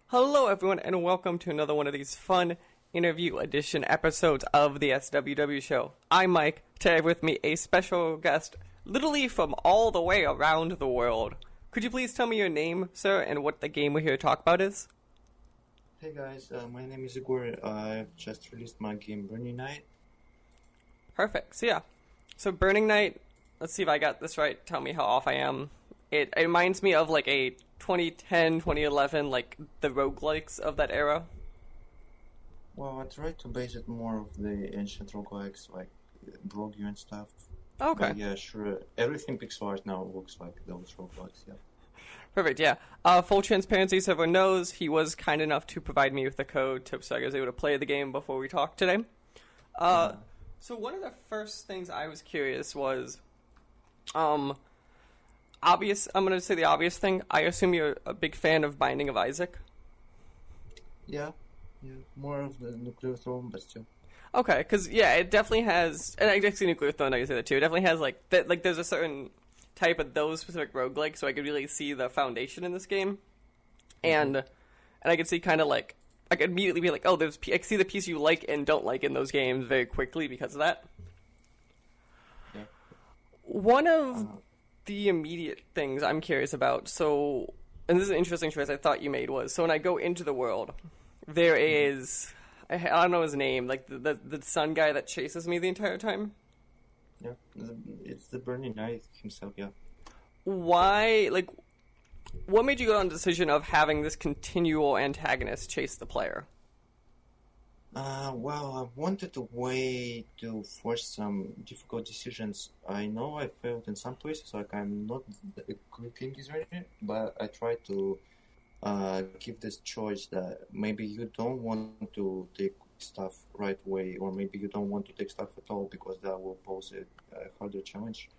Hello everyone and welcome to another one of these fun interview edition episodes of the SWW show. I'm Mike. Today with me a special guest, literally from all the way around the world. Could you please tell me your name, sir, and what the game we're here to talk about is? Hey guys, my name is Igor. I've just released my game Burning Night. Perfect. So Burning Night, let's see if I got this right. Tell me how off I am. It reminds me of like a 2010, 2011, like the roguelikes of that era. Well, I tried to base it more of the ancient roguelikes, like Brogue and stuff. Okay. But yeah, sure. Everything pixel art now looks like those roguelikes, yeah. Perfect, yeah. Full transparency, so everyone knows, he was kind enough to provide me with the code so I was able to play the game before we talked today. So one of the first things I was curious was, obvious. I'm going to say the obvious thing. I assume you're a big fan of Binding of Isaac? Yeah, more of the Nuclear Throne, but still. Okay, because, yeah, it definitely has, and I actually Nuclear Throne, I can say that too, it definitely has, like, there's a certain type of those specific roguelike, so I could really see the foundation in this game, and I could see kind of, like, I could immediately be like, oh, I can see the piece you like and don't like in those games very quickly because of that. Yeah. One of the immediate things I'm curious about, so, and this is an interesting choice I thought you made, was, so when I go into the world, there is, I don't know his name, like the sun guy that chases me the entire time. Yeah, it's the Burning Knight himself, yeah. Why, like, what made you go on the decision of having this continual antagonist chase the player? Well, I wanted a way to force some difficult decisions. I know I failed in some places, like I'm not a good game designer, but I try to give this choice that maybe you don't want to take stuff right away, or maybe you don't want to take stuff at all because that will pose a harder challenge.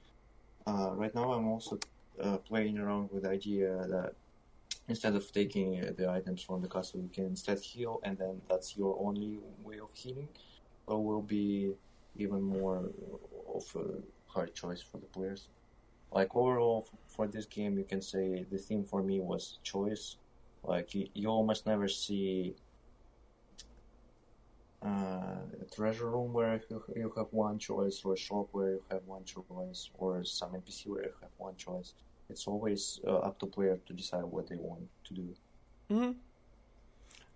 Right now I'm also playing around with the idea that instead of taking the items from the castle, you can instead heal, and then that's your only way of healing. So it will be even more of a hard choice for the players. Like overall, for this game, you can say the theme for me was choice. Like you almost never see a treasure room where you have one choice, or a shop where you have one choice, or some NPC where you have one choice. It's always up to player to decide what they want to do. Mm-hmm.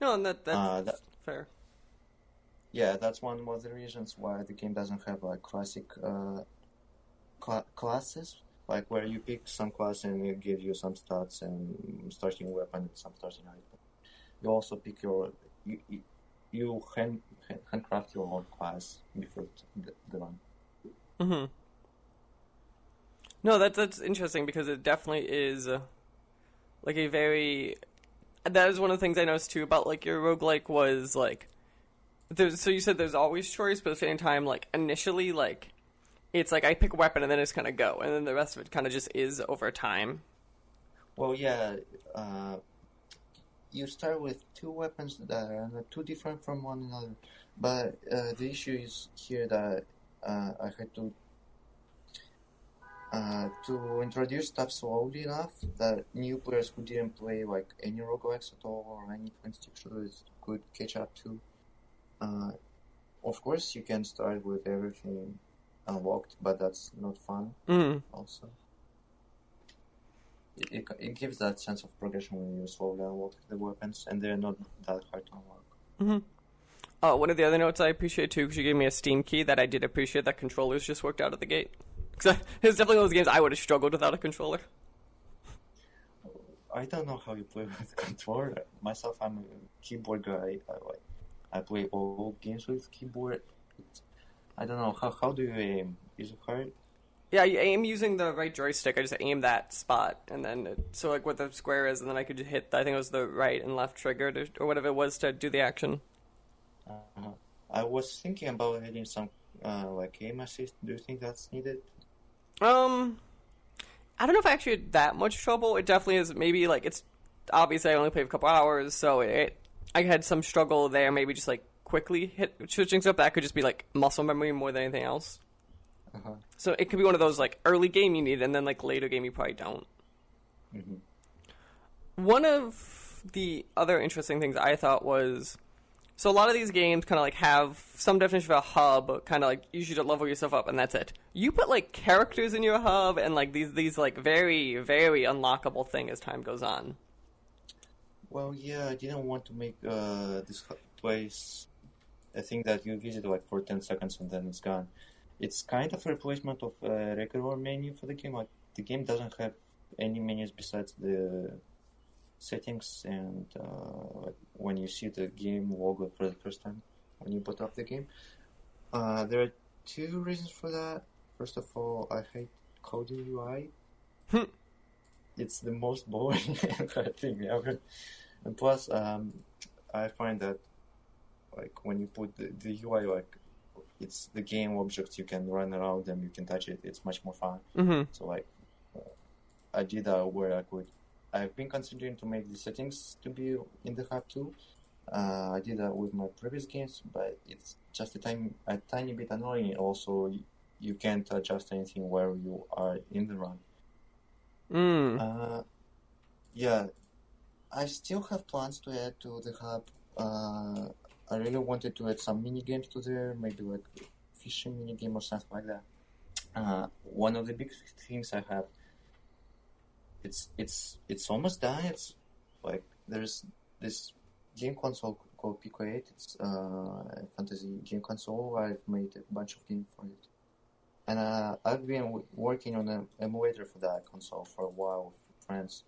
No, and that's fair. Yeah, that's one of the reasons why the game doesn't have like classic classes, like where you pick some class and it gives you some stats and starting weapon and some starting item. You also pick you handcraft your own class before the run. Mm-hmm. No, that's interesting because it definitely is like a very. That is one of the things I noticed too about like your roguelike was like. So you said there's always choice, but at the same time, like initially, like it's like I pick a weapon and then it's kind of go, and then the rest of it kind of just is over time. Well, yeah, you start with two weapons that are not too different from one another, but the issue is here that I had to introduce stuff slowly enough that new players who didn't play like any roguelikes at all or any twin-stick shooters could catch up to. Of course, you can start with everything unlocked, but that's not fun. Also, it gives that sense of progression when you slowly unlock the weapons, and they're not that hard to unlock. One of the other notes I appreciate too, because you gave me a Steam key, that I did appreciate that controllers just worked out of the gate. Because it's definitely one of those games I would have struggled without a controller. I don't know how you play with a controller. Myself, I'm a keyboard guy. I play all games with keyboard. I don't know. How do you aim? Is it hard? Yeah, you aim using the right joystick. I just aim that spot, and then so like what the square is, and then I could just hit. I think it was the right and left trigger or whatever it was to do the action. I was thinking about adding some like aim assist. Do you think that's needed? I don't know if I actually had that much trouble. It definitely is. Maybe like it's obviously I only played a couple hours, so I had some struggle there. Maybe just like quickly hit switching stuff. That could just be like muscle memory more than anything else. So it could be one of those like early game you need, and then like later game you probably don't. One of the other interesting things I thought was, so a lot of these games kind of like have some definition of a hub, kind of like usually to level yourself up, and that's it. You put like characters in your hub, and like these like very, very unlockable thing as time goes on. Well, yeah, I didn't want to make this place a thing that you visit like for 10 seconds and then it's gone. It's kind of a replacement of a regular menu for the game. Like the game doesn't have any menus besides the settings and like when you see the game logo for the first time when you boot up the game. There are two reasons for that. First of all, I hate coding UI. It's the most boring thing ever. And plus, I find that like when you put the UI, like it's the game objects, you can run around them, you can touch it. It's much more fun. So like I did that where I could. I've been considering to make the settings to be in the hub too. I did that with my previous games, but it's just a tiny bit annoying. Also, you can't adjust anything while you are in the run. Yeah, I still have plans to add to the hub. I really wanted to add some mini games to there, maybe like fishing mini game or something like that. One of the big things I have, it's almost done. It's like there's this game console called Pico 8. It's a fantasy game console. I've made a bunch of games for it. And I've been working on an emulator for that console for a while with friends.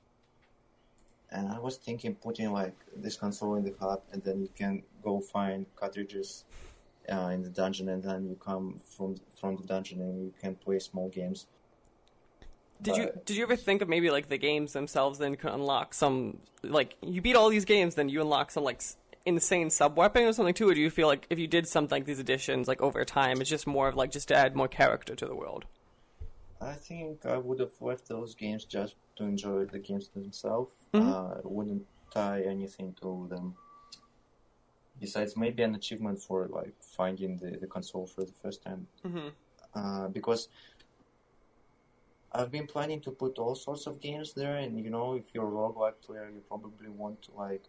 And I was thinking putting like this console in the hub, and then you can go find cartridges in the dungeon, and then you come from the dungeon and you can play small games. Did you ever think of maybe like the games themselves then could unlock some, like you beat all these games, then you unlock some like insane sub-weapon or something too? Or do you feel like if you did something like these additions like over time, it's just more of like just to add more character to the world? I think I would have left those games just to enjoy the games themselves. Wouldn't tie anything to them. Besides, maybe an achievement for like finding the console for the first time. Because I've been planning to put all sorts of games there, and you know, if you're a roguelike player, you probably want to like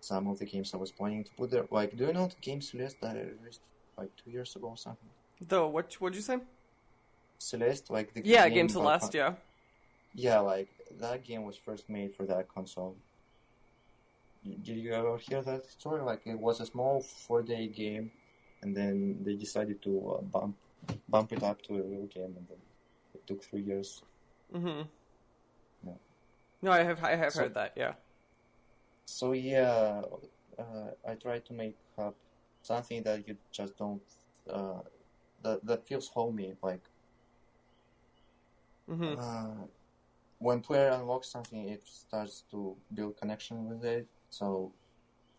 some of the games I was planning to put there. Like, do you know the game Celeste that I released like 2 years ago or something? What'd you say? Celeste, like the game Celeste, yeah. Yeah, like that game was first made for that console. Did you ever hear that story? Like it was a small 4-day game, and then they decided to bump it up to a real game, and then it took 3 years. Yeah. No, I have heard that, yeah. So yeah, I tried to make up something that you just don't that feels homey, like when player unlocks something, it starts to build connection with it. So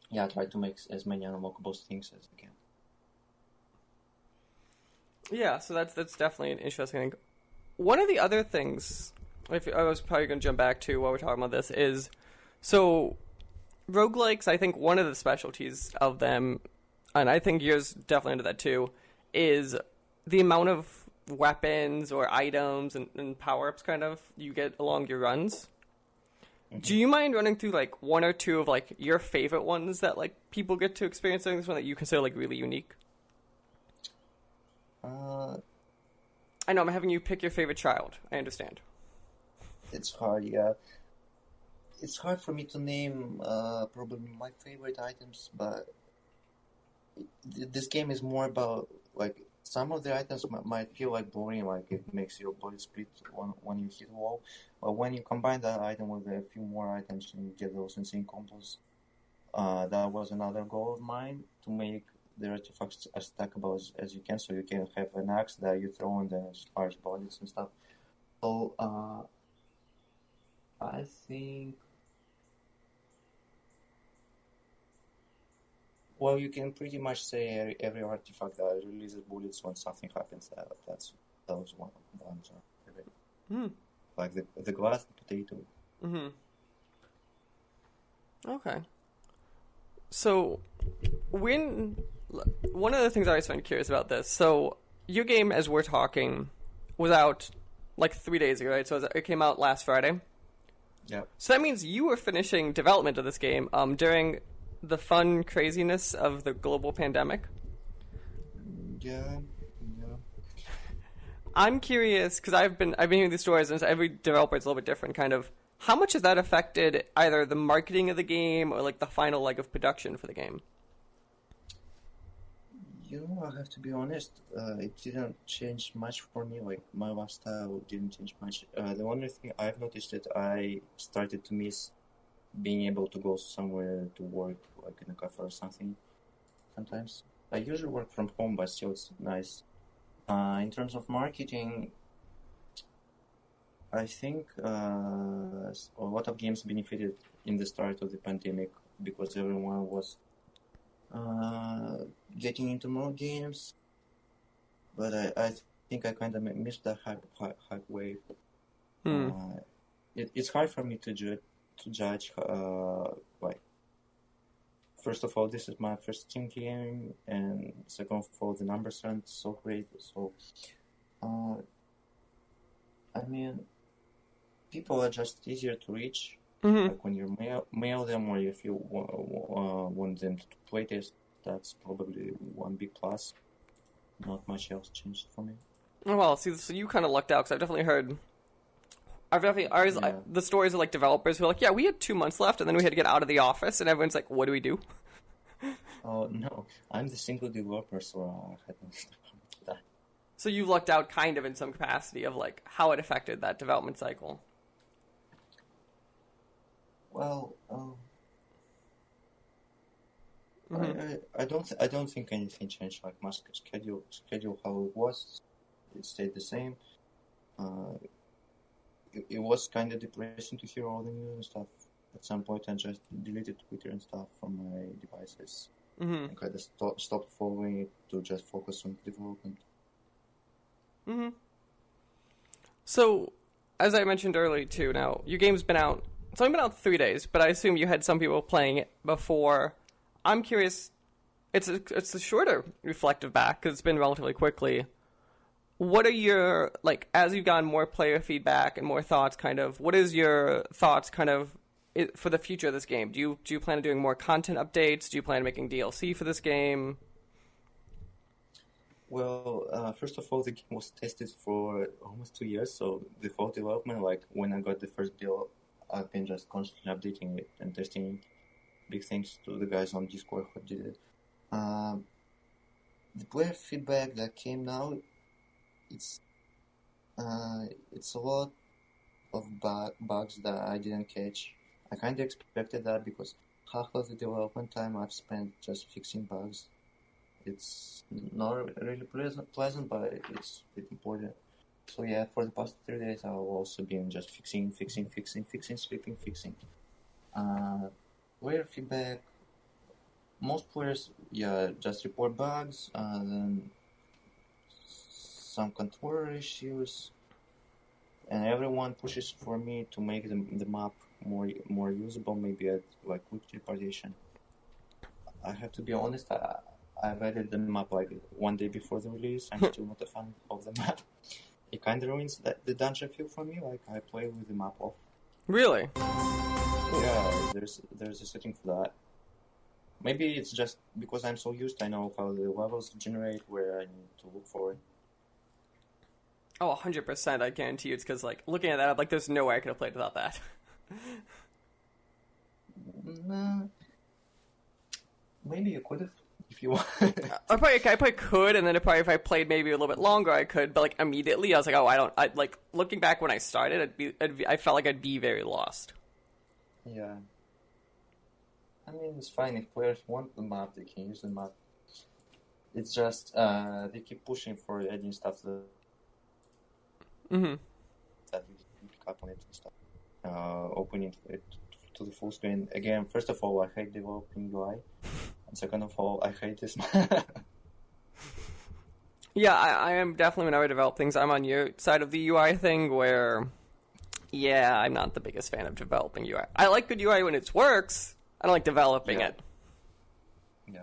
yeah, I try to make as many unlockable things as I can. Yeah, so that's definitely an interesting thing. One of the other things, if I was probably going to jump back to while we're talking about this, is so roguelikes, I think one of the specialties of them, and I think yours definitely into that too, is the amount of weapons or items and power-ups kind of you get along your runs. Do you mind running through like one or two of like your favorite ones that like people get to experience during this one that you consider like really unique? I know I'm having you pick your favorite child. I understand. It's hard, yeah. It's hard for me to name probably my favorite items, but this game is more about like some of the items might feel like boring, like it makes your body split when you hit a wall. But when you combine that item with a few more items and you get those insane combos, that was another goal of mine, to make the artifacts as stackable as you can, so you can have an axe that you throw and then fires bullets and stuff. So I think, well, you can pretty much say every artifact that releases bullets when something happens. That's those ones are favorite. Like the glass, the potato. Okay. So when one of the things I always find curious about this, so your game, as we're talking, was out like 3 days ago, right? So it came out last Friday. Yeah. So that means you were finishing development of this game during the fun craziness of the global pandemic. Yeah. I'm curious because I've been hearing these stories, and every developer is a little bit different. Kind of, how much has that affected either the marketing of the game or like the final leg of production for the game? I have to be honest. It didn't change much for me. Like my lifestyle didn't change much. The only thing I've noticed that I started to miss being able to go somewhere to work, like in a cafe or something. Sometimes I usually work from home, but still it's nice. In terms of marketing, I think a lot of games benefited in the start of the pandemic because everyone was getting into more games. But I think I kind of missed the hype wave. It's hard for me to judge. Like, first of all, this is my first Steam game, and second of all, the numbers aren't so great. So, I mean, people are just easier to reach. Like when you mail them, or if you want them to play test, that's probably one big plus. Not much else changed for me. Well, see, so you kind of lucked out because the stories of like developers who are like, yeah, we had 2 months left, and then we had to get out of the office, and everyone's like, what do we do? Oh no, I'm the single developer, so I had no that. So you lucked out kind of in some capacity of like how it affected that development cycle. Well, I don't think anything changed. Like my schedule how it was, it stayed the same. It was kind of depressing to hear all the news and stuff. At some point, I just deleted Twitter and stuff from my devices. And kind of stopped following it to just focus on development. So, as I mentioned earlier too, now your game's been out. It's only been out 3 days, but I assume you had some people playing it before. I'm curious. It's a shorter reflective back because it's been relatively quickly. What are your, like, as you've gotten more player feedback and more thoughts, kind of, what is your thoughts, kind of, for the future of this game? Do you plan on doing more content updates? Do you plan on making DLC for this game? Well, first of all, the game was tested for almost 2 years, so the whole development, like, when I got the first build, I've been just constantly updating it and testing it. Big thanks to the guys on Discord who did it. The player feedback that came now, it's a lot of bugs that I didn't catch. I kind of expected that because half of the development time I've spent just fixing bugs. It's not really pleasant, but it's important. So yeah, for the past 3 days I've also been just fixing, sleeping, fixing. Player feedback. Most players, just report bugs, then some controller issues, and everyone pushes for me to make the map more usable, maybe at like quick repartition. I have to be honest, I've added the map like 1 day before the release. I'm still not a fan of the map. It kind of ruins the dungeon feel for me, like I play with the map off. Really? Yeah, there's a setting for that. Maybe it's just because I'm so used, I know how the levels generate, where I need to look for it. Oh, 100%, I guarantee you it's because, like, looking at that, I'm like, there's no way I could have played without that. Nah. Maybe you could have, if you want. I probably could, and then if I played maybe a little bit longer, I could, but, like, immediately, I was like, like, looking back when I started, I felt like I'd be very lost. Yeah. I mean, it's fine. If players want the map, they can use the map. It's just, they keep pushing for adding stuff that we pick up on it and stuff. Opening it to the full screen. Again, first of all, I hate developing UI. And second of all, I hate this map. Yeah, I am definitely, whenever I develop things, I'm on your side of the UI thing where, yeah, I'm not the biggest fan of developing UI. I like good UI when it works. I don't like developing it. Yeah.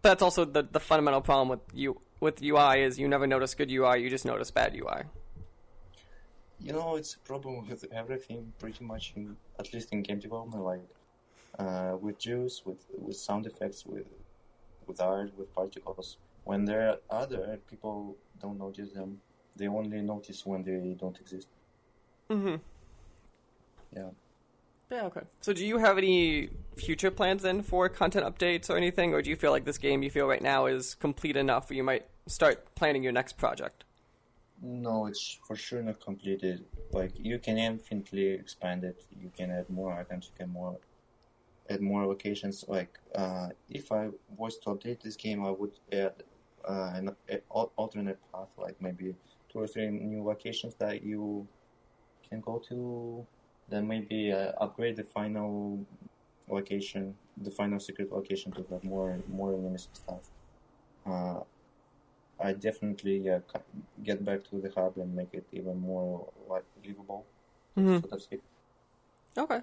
That's also the fundamental problem with UI is you never notice good UI, you just notice bad UI. It's a problem with everything, pretty much, at least in game development, like with juice, with sound effects, with art, with particles. When they're other, people don't notice them. They only notice when they don't exist. Mm-hmm. Yeah. Yeah, okay. So do you have any future plans then for content updates or anything, or do you feel like this game you feel right now is complete enough where you might start planning your next project? No, it's for sure not completed. Like, you can infinitely expand it. You can add more items. You can add more locations. Like, if I was to update this game, I would add an alternate path, like maybe 2 or 3 new locations that you can go to. Then maybe upgrade the final location, the final secret location, to have more enemies and stuff. I definitely get back to the hub and make it even more livable. Mm-hmm. So that's it. Okay,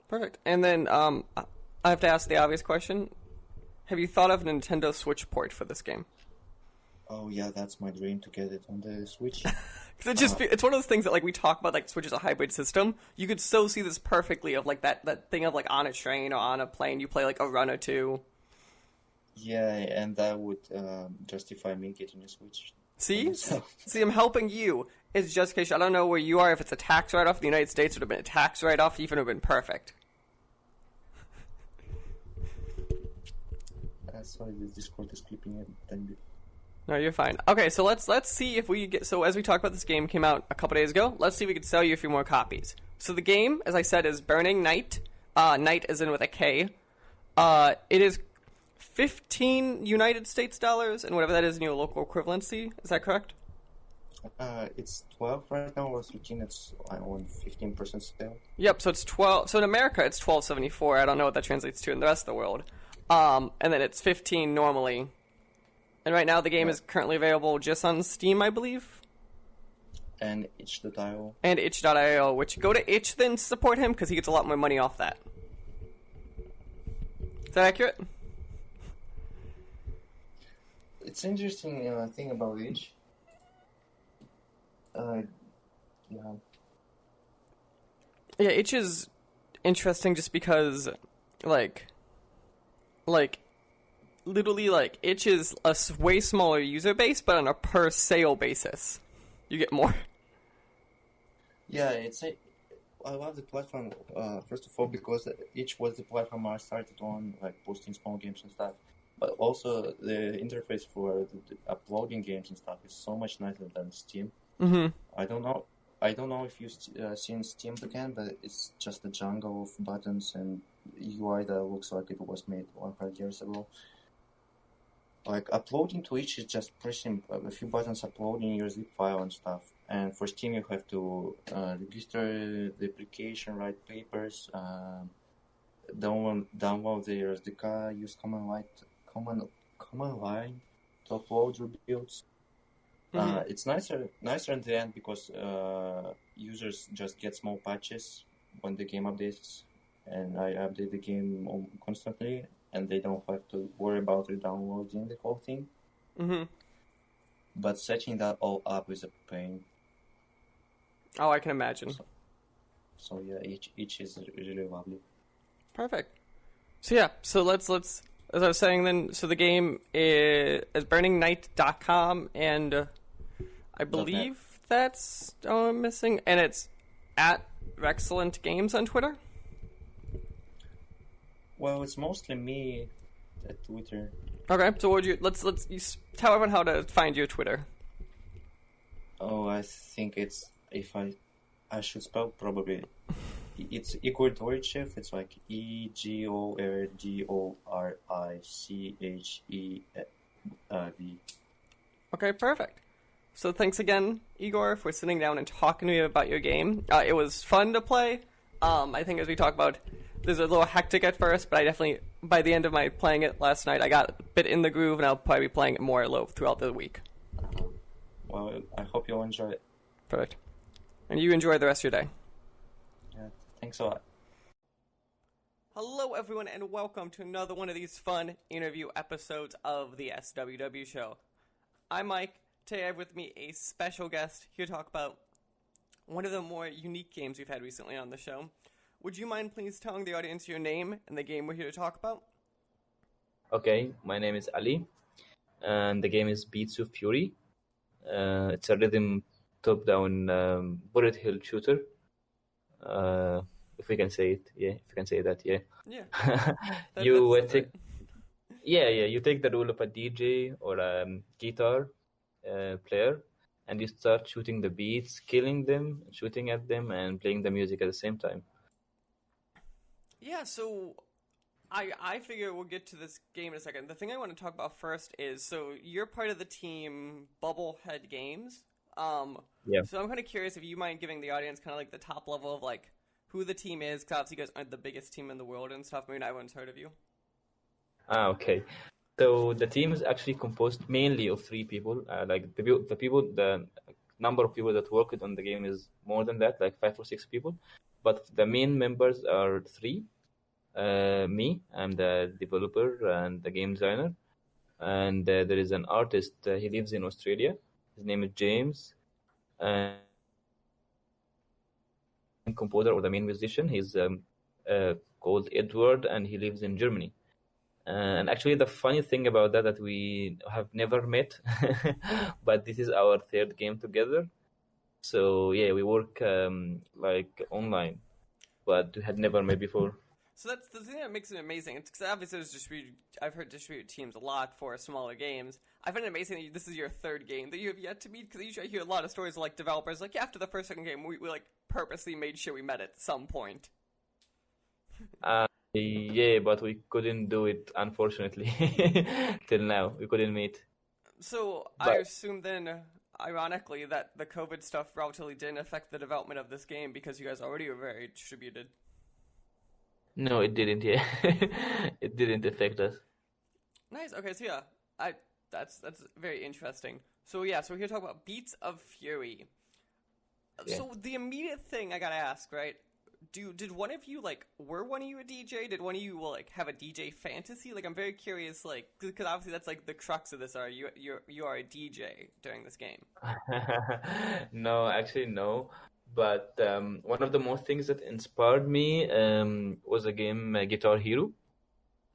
perfect. And then I have to ask the obvious question: have you thought of a Nintendo Switch port for this game? Oh yeah, that's my dream, to get it on the Switch. Because it's one of those things that, like, we talk about, like, Switch is a hybrid system. You could so see this perfectly of, like, that thing of, like, on a train or on a plane, you play, like, a run or two. Yeah, and that would justify me getting a Switch. See? See, I'm helping you. It's just in case, I don't know where you are, if it's a tax write-off. The United States would have been a tax write-off, even would have been perfect. Sorry, the Discord is clipping it. No, you're fine. Okay, so let's see if we get... So as we talked about, this game came out a couple days ago. Let's see if we can sell you a few more copies. So the game, as I said, is Burning Night. Night is in with a K. It is 15 United States dollars, and whatever that is in your local equivalency. Is that correct? It's 12 right now, or 13. It's on 15% sale. Yep, so it's 12. So in America, it's $12.74. I don't know what that translates to in the rest of the world. And then it's 15 normally. And right now, the game is currently available just on Steam, I believe. And itch.io. And itch.io, which go to itch then to support him, because he gets a lot more money off that. Is that accurate? It's interesting thing about itch. Yeah. Yeah, itch is interesting just because, like, literally, like, itch is a way smaller user base, but on a per sale basis, you get more. Yeah, I love the platform, first of all, because itch was the platform I started on, like, posting small games and stuff. But also, the interface for the uploading games and stuff is so much nicer than Steam. Mm-hmm. I don't know if you've seen Steam again, but it's just a jungle of buttons and UI that looks like it was made 100 years ago. Like, uploading to itch is just pressing a few buttons, uploading your zip file and stuff. And for Steam, you have to register the application, write papers, download the SDK, use command line to upload your builds. Mm-hmm. It's nicer in the end because users just get small patches when the game updates, and I update the game constantly, and they don't have to worry about re-downloading the whole thing. Mm-hmm. But setting that all up is a pain. Oh, I can imagine. So yeah, each is really lovely. Perfect. So yeah, so let's as I was saying then, so the game is burningnight.com, and I believe that's I'm missing, and it's at Rexcellent Games on Twitter. Well, it's mostly me at Twitter. Okay, so would you let's you tell everyone how to find your Twitter. Oh, I think it's I should spell probably. It's Igor Dorichev. It's like EGORDORICHEV. Okay, perfect. So thanks again, Igor, for sitting down and talking to me about your game. It was fun to play. I think as we talk about, there's a little hectic at first, but I definitely, by the end of my playing it last night, I got a bit in the groove, and I'll probably be playing it more throughout the week. Well, I hope you'll enjoy it. Perfect. And you enjoy the rest of your day. Yeah, thanks a lot. Hello, everyone, and welcome to another one of these fun interview episodes of the SWW show. I'm Mike. Today I have with me a special guest here to talk about one of the more unique games we've had recently on the show. Would you mind please telling the audience your name and the game we're here to talk about? Okay, my name is Ali, and the game is Beats of Fury. It's a rhythm top-down bullet hell shooter. If we can say it, yeah. If we can say that, yeah. Yeah. You That's take, right. yeah. You take the role of a DJ or a guitar player, and you start shooting the beats, killing them, shooting at them, and playing the music at the same time. Yeah, so I figure we'll get to this game in a second. The thing I want to talk about first is, so you're part of the team Bubblehead Games. Yeah. So I'm kind of curious if you mind giving the audience kind of like the top level of like who the team is, because obviously you guys aren't the biggest team in the world and stuff. Maybe not everyone's heard of you. Okay. So the team is actually composed mainly of three people. The number of people that worked on the game is more than that, like 5 or 6 people. But the main members are three. Me, I'm the developer and the game designer. And there is an artist. He lives in Australia. His name is James. And composer or the main musician, he's called Edward, and he lives in Germany. And actually, the funny thing about that we have never met, but this is our third game together. So yeah, we work like online, but we had never met before. So that's the thing that makes it amazing. It's because obviously there's distributed. I've heard distributed teams a lot for smaller games. I find it amazing that this is your third game that you have yet to meet. Because usually I hear a lot of stories of, like developers like, yeah, after the first second game, we like purposely made sure we met at some point. Yeah, but we couldn't do it, unfortunately. Till now, we couldn't meet. So I But assume then, ironically, that the COVID stuff relatively didn't affect the development of this game because you guys already were very distributed. no, it didn't. Yeah, it didn't affect us. Nice. Okay, so yeah, that's very interesting. So yeah, so we're here to talk about Beats of Fury. Yeah. So the immediate thing I gotta ask, right? Did one of you were one of you a DJ? Did one of you like have a DJ fantasy? Like I'm very curious, like because obviously that's like the crux of this. Are you are a DJ during this game? No, actually, no. But one of the more things that inspired me was the game Guitar Hero.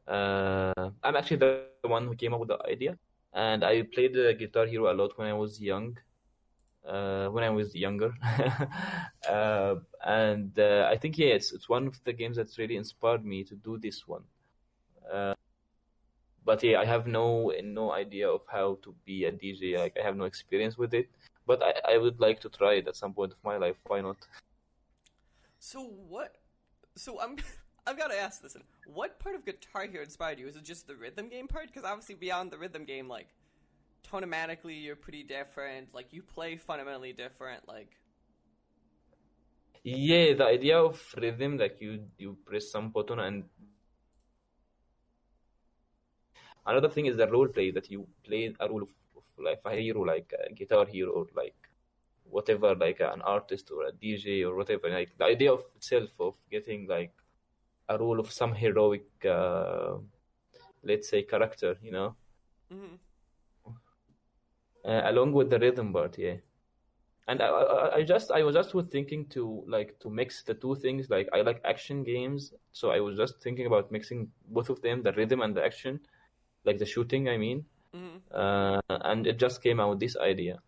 I'm actually the one who came up with the idea, and I played Guitar Hero a lot when I was younger. And I think yeah, it's one of the games that's really inspired me to do this one. But yeah, I have no idea of how to be a DJ. Like I have no experience with it, but I would like to try it at some point of my life. Why not? So what? So I'm I've got to ask this. What part of Guitar Hero inspired you? Is it just the rhythm game part? Because obviously beyond the rhythm game, like tonomatically you're pretty different. Like you play fundamentally different. Like Yeah, the idea of rhythm, like you press some button, and another thing is the role play that you play a role of like a hero, like a guitar hero, or like whatever, like an artist or a DJ or whatever. Like the idea of itself of getting like a role of some heroic, let's say, character, mhm. along with the rhythm part, yeah. And I was just thinking to mix the two things. Like I like action games, so I was just thinking about mixing both of them, the rhythm and the action, like the shooting, I mean. Mhm. And it just came out this idea.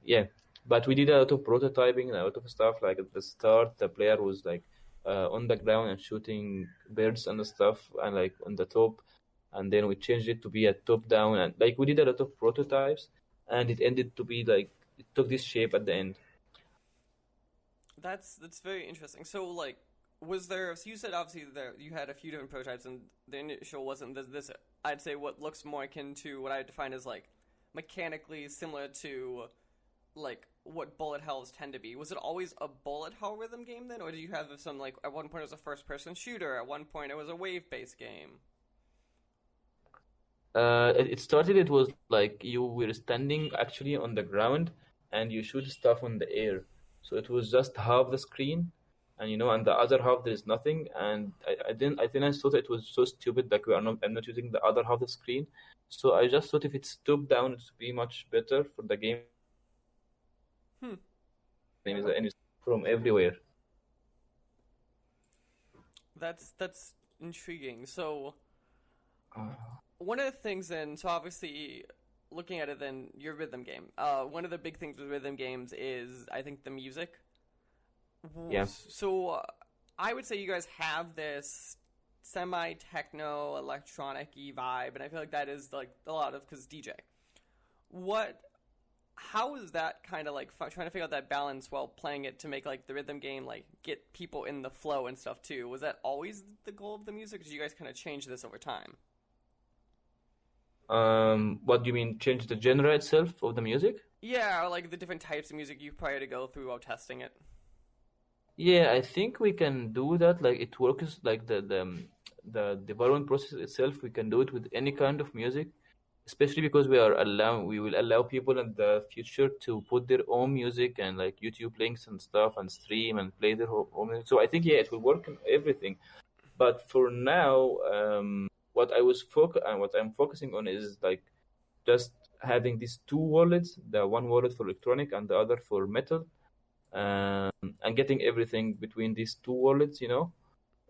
Yeah, but we did a lot of prototyping and a lot of stuff. Like at the start, the player was like on the ground and shooting birds and stuff, and like on the top, and then we changed it to be a top down, and like we did a lot of prototypes, and it ended to be like it took this shape at the end. That's very interesting. So like, was there? So you said obviously there you had a few different prototypes, and the initial wasn't this. I'd say what looks more akin to what I define as like mechanically similar to like what bullet hells tend to be. Was it always a bullet hell rhythm game then, or did you have some like at one point it was a first person shooter, at one point it was a wave based game? It started. It was like you were standing actually on the ground, and you shoot stuff on the air. So it was just half the screen, and and the other half there is nothing. And I think I thought it was so stupid, like I'm not using the other half of the screen. So I just thought if it's top down, it would be much better for the game. Hmm. And it's from everywhere. That's intriguing. So Uh, one of the things then, so obviously looking at it then, your rhythm game. One of the big things with rhythm games is, I think, the music. yeah. So I would say you guys have this semi-techno, electronic-y vibe, and I feel like that is like a lot of, because DJ. How is that kind of like trying to figure out that balance while playing it to make like the rhythm game like get people in the flow and stuff too? Was that always the goal of the music, or did you guys kind of change this over time? What do you mean, change the genre itself of the music? Yeah, or like the different types of music you probably had to go through while testing it. Yeah, I think we can do that. Like it works like the development process itself. We can do it with any kind of music, especially because we will allow people in the future to put their own music and like YouTube links and stuff and stream and play their own music. So I think yeah, it will work in everything. But for now, what I'm focusing on is like just having these two wallets, the one wallet for electronic and the other for metal, um, and getting everything between these two wallets.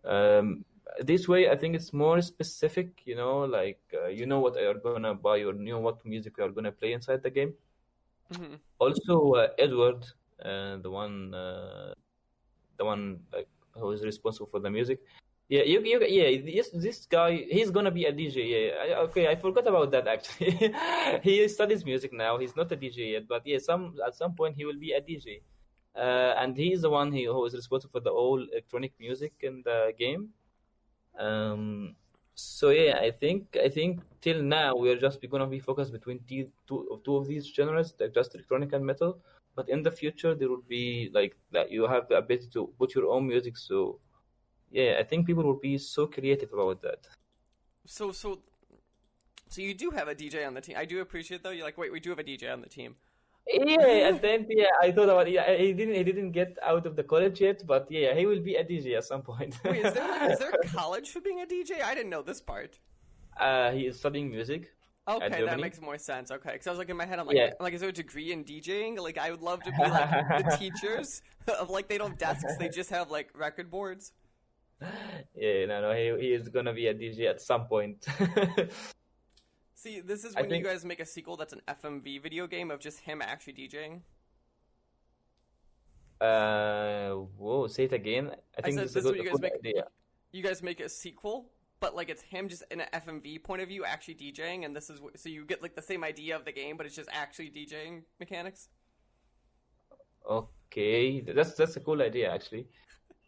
Um, this way, I think it's more specific, like what you are gonna buy or what music you are gonna play inside the game. Hmm. Also, Edward, the one like who is responsible for the music. Yeah, yes, this guy, he's gonna be a DJ. Yeah, okay, I forgot about that actually. He studies music now. He's not a DJ yet, but yeah, at some point he will be a DJ. And he's the one who is responsible for the all electronic music in the game. So yeah, I think till now we are just gonna be focused between two of these genres, like just electronic and metal. But in the future, there will be like that you have the ability to put your own music. So yeah, I think people will be so creative about that. So you do have a DJ on the team. I do appreciate though. You're like, wait, we do have a DJ on the team. Yeah, at the end, yeah, I thought about it. Yeah, he didn't get out of the college yet, but yeah, he will be a DJ at some point. Wait, is there college for being a DJ? I didn't know this part. He is studying music at Okay, that Germany. makes more sense. Okay, because I was like in my head, Yeah. I'm like, is there a degree in DJing? Like, I would love to be like the teachers of like they don't have desks, they just have like record boards. Yeah, no, he is gonna be a DJ at some point. See, this is I when you think. guys make a sequel that's an FMV video game of just him actually DJing. Whoa, say it again. I I think said this is a this is what you guys good make. idea. You guys make a sequel, but like it's him just in an FMV point of view actually DJing, and this is so you get like the same idea of the game, but it's just actually DJing mechanics. Okay, that's a cool idea actually,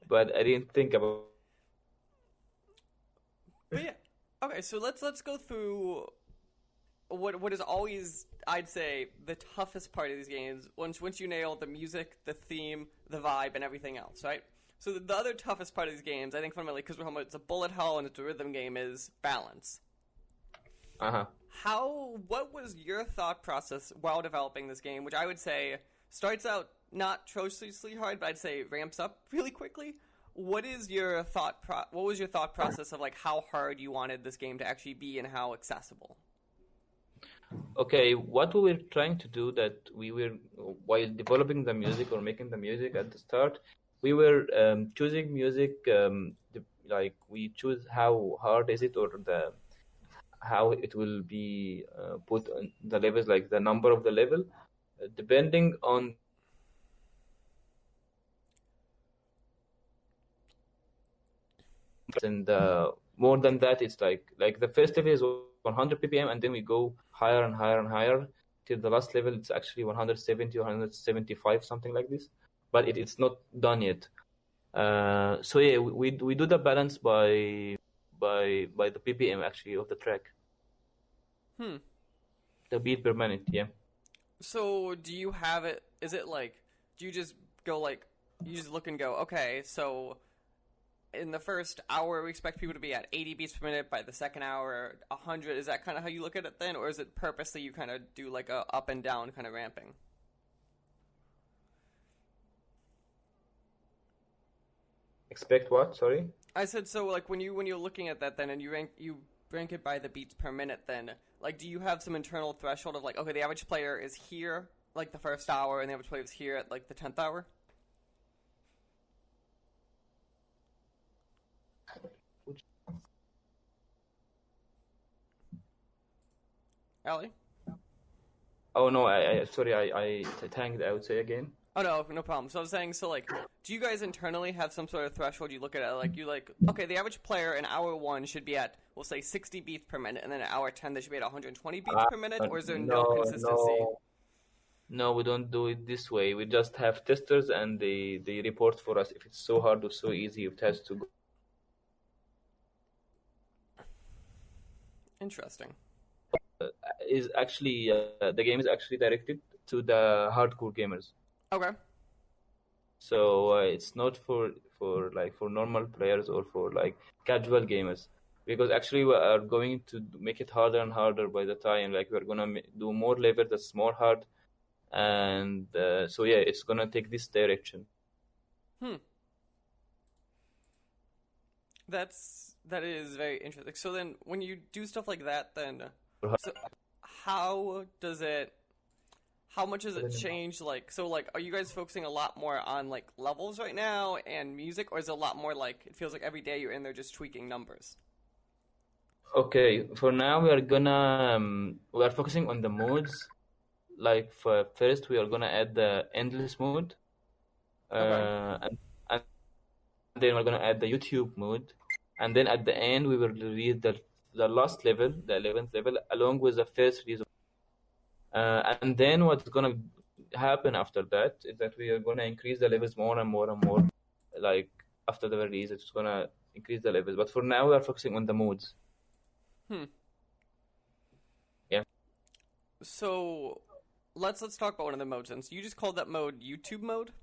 but I didn't think about. But yeah, okay. So let's go through what is always, I'd say, the toughest part of these games. Once you nail the music, the theme, the vibe, and everything else, right? So the other toughest part of these games, I think fundamentally, because we're talking about it's a bullet hell and it's a rhythm game, is balance. Uh-huh. What was your thought process while developing this game, which I would say starts out not atrociously hard, but I'd say ramps up really quickly. What was your thought process of like how hard you wanted this game to actually be and how accessible? Okay, what we were trying to do that we were while developing the music or making the music at the start, we were choosing music like we choose how hard is it or the how it will be put on the levels, like the number of the level, depending on. And more than that, it's like the first level is 100 ppm, and then we go higher and higher and higher till the last level. It's actually 170 or 175, something like this, but it's not done yet. So yeah, we do the balance by the ppm actually of the track, Hmm. the beat per minute. Yeah. So do you have it? Is it like, do you just go like, you just look and go, okay, so in the first hour we expect people to be at 80 beats per minute, by the second hour 100? Is that kind of how you look at it then, or is it purposely you kind of do like a up and down kind of ramping? Expect what? Sorry. I said so. Like when you're looking at that, then and you rank it by the beats per minute. Then like, do you have some internal threshold of like, okay, the average player is here like the first hour, and the average player is here at like the 10th hour? Allie? Oh no, I tanked out. Say again. Oh no problem. So I was saying, so like, do you guys internally have some sort of threshold you look at it like okay, the average player in hour 1 should be at, we'll say 60 beats per minute, and then at hour 10 they should be at 120 beats per minute, or is there no consistency? No, we don't do it this way. We just have testers, and they report for us if it's so hard or so easy. It has to go. Interesting. Is actually the game is actually directed to the hardcore gamers. Okay. So it's not for normal players or for like casual gamers, because actually we are going to make it harder and harder by the time. Like we're gonna do more levels that's more hard, and so yeah, it's gonna take this direction. That is very interesting. So then, when you do stuff like that, then so how much does it change? Like, so like, are you guys focusing a lot more on like levels right now and music, or is it a lot more like it feels like every day you're in there just tweaking numbers? Okay, for now we are focusing on the modes. Like first we are gonna add the endless mode, and then we're gonna add the YouTube mode, and then at the end we will release the last level, the 11th level, along with the first release. And then what's gonna happen after that is that we are gonna increase the levels more and more and more. Like after the release, it's gonna increase the levels. But for now, we are focusing on the modes. Yeah. So let's talk about one of the modes. And so you just called that mode YouTube mode?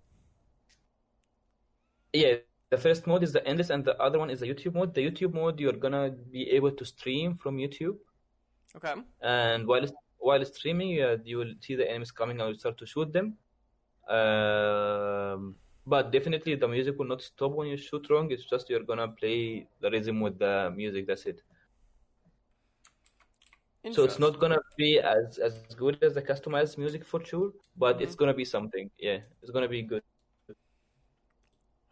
Yeah. The first mode is the endless, and the other one is the YouTube mode. The YouTube mode, you're gonna be able to stream from YouTube. Okay. And while streaming, you will see the enemies coming and you start to shoot them. But definitely the music will not stop when you shoot wrong. It's just you're gonna play the rhythm with the music. That's it. So it's not gonna be as good as the customized music for sure, but it's gonna be something. Yeah, it's gonna be good.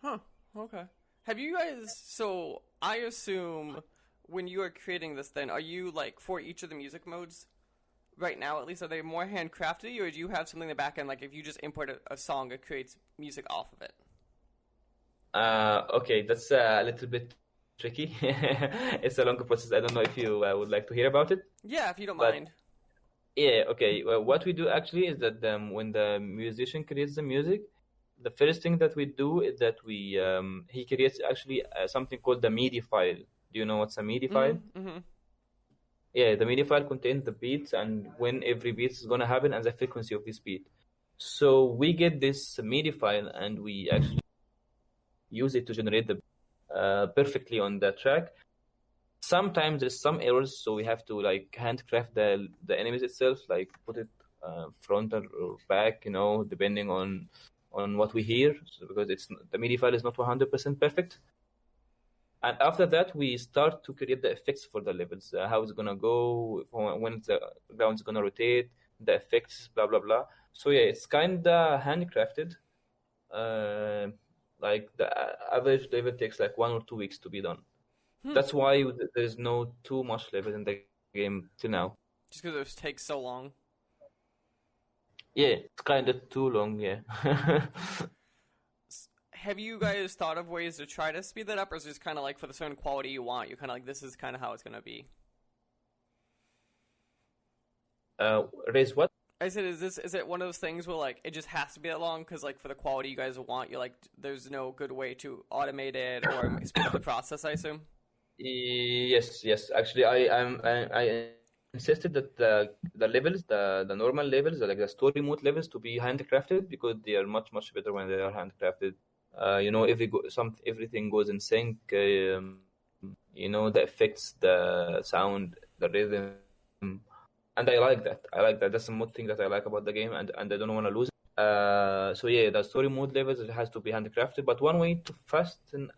Huh. Okay. Have you guys? So I assume when you are creating this, then are you like for each of the music modes? Right now, at least, are they more handcrafted, or do you have something in the back end, like if you just import a song, it creates music off of it? Okay, that's a little bit tricky. It's a longer process. I don't know if you would like to hear about it. Yeah, if you don't mind. Yeah, okay. Well, what we do actually is that when the musician creates the music, the first thing that we do is that he creates actually something called the MIDI file. Do you know what's a MIDI file? Mm-hmm. Yeah, the MIDI file contains the beats and when every beat is going to happen and the frequency of this beat. So we get this MIDI file and we actually use it to generate the perfectly on the track. Sometimes there's some errors, so we have to like handcraft the enemies itself, like put it frontal or back, depending on what we hear, because the MIDI file is not 100% perfect. And after that, we start to create the effects for the levels, how it's gonna go, when the ground's gonna rotate, the effects, blah blah blah. So yeah, it's kinda handcrafted. Like the average level takes like 1 or 2 weeks to be done. That's why there's no too much level in the game till now. Just because it takes so long. Yeah, it's kind of too long. Yeah. Have you guys thought of ways to try to speed that up, or is it just kind of like for the certain quality you want, you're kind of like, this is kind of how it's going to be? Raise what? I said, is it one of those things where like it just has to be that long because like for the quality you guys want, you're like, there's no good way to automate it or speed up the process, I assume? Yes. Actually, I insisted that the levels, the normal levels, like the story mode levels, to be handcrafted because they are much better when they are handcrafted. Everything goes in sync. The effects, the sound, the rhythm, and I like that. That's the most thing that I like about the game, and I don't want to lose it. So yeah, the story mode levels, it has to be handcrafted. But one way to fast the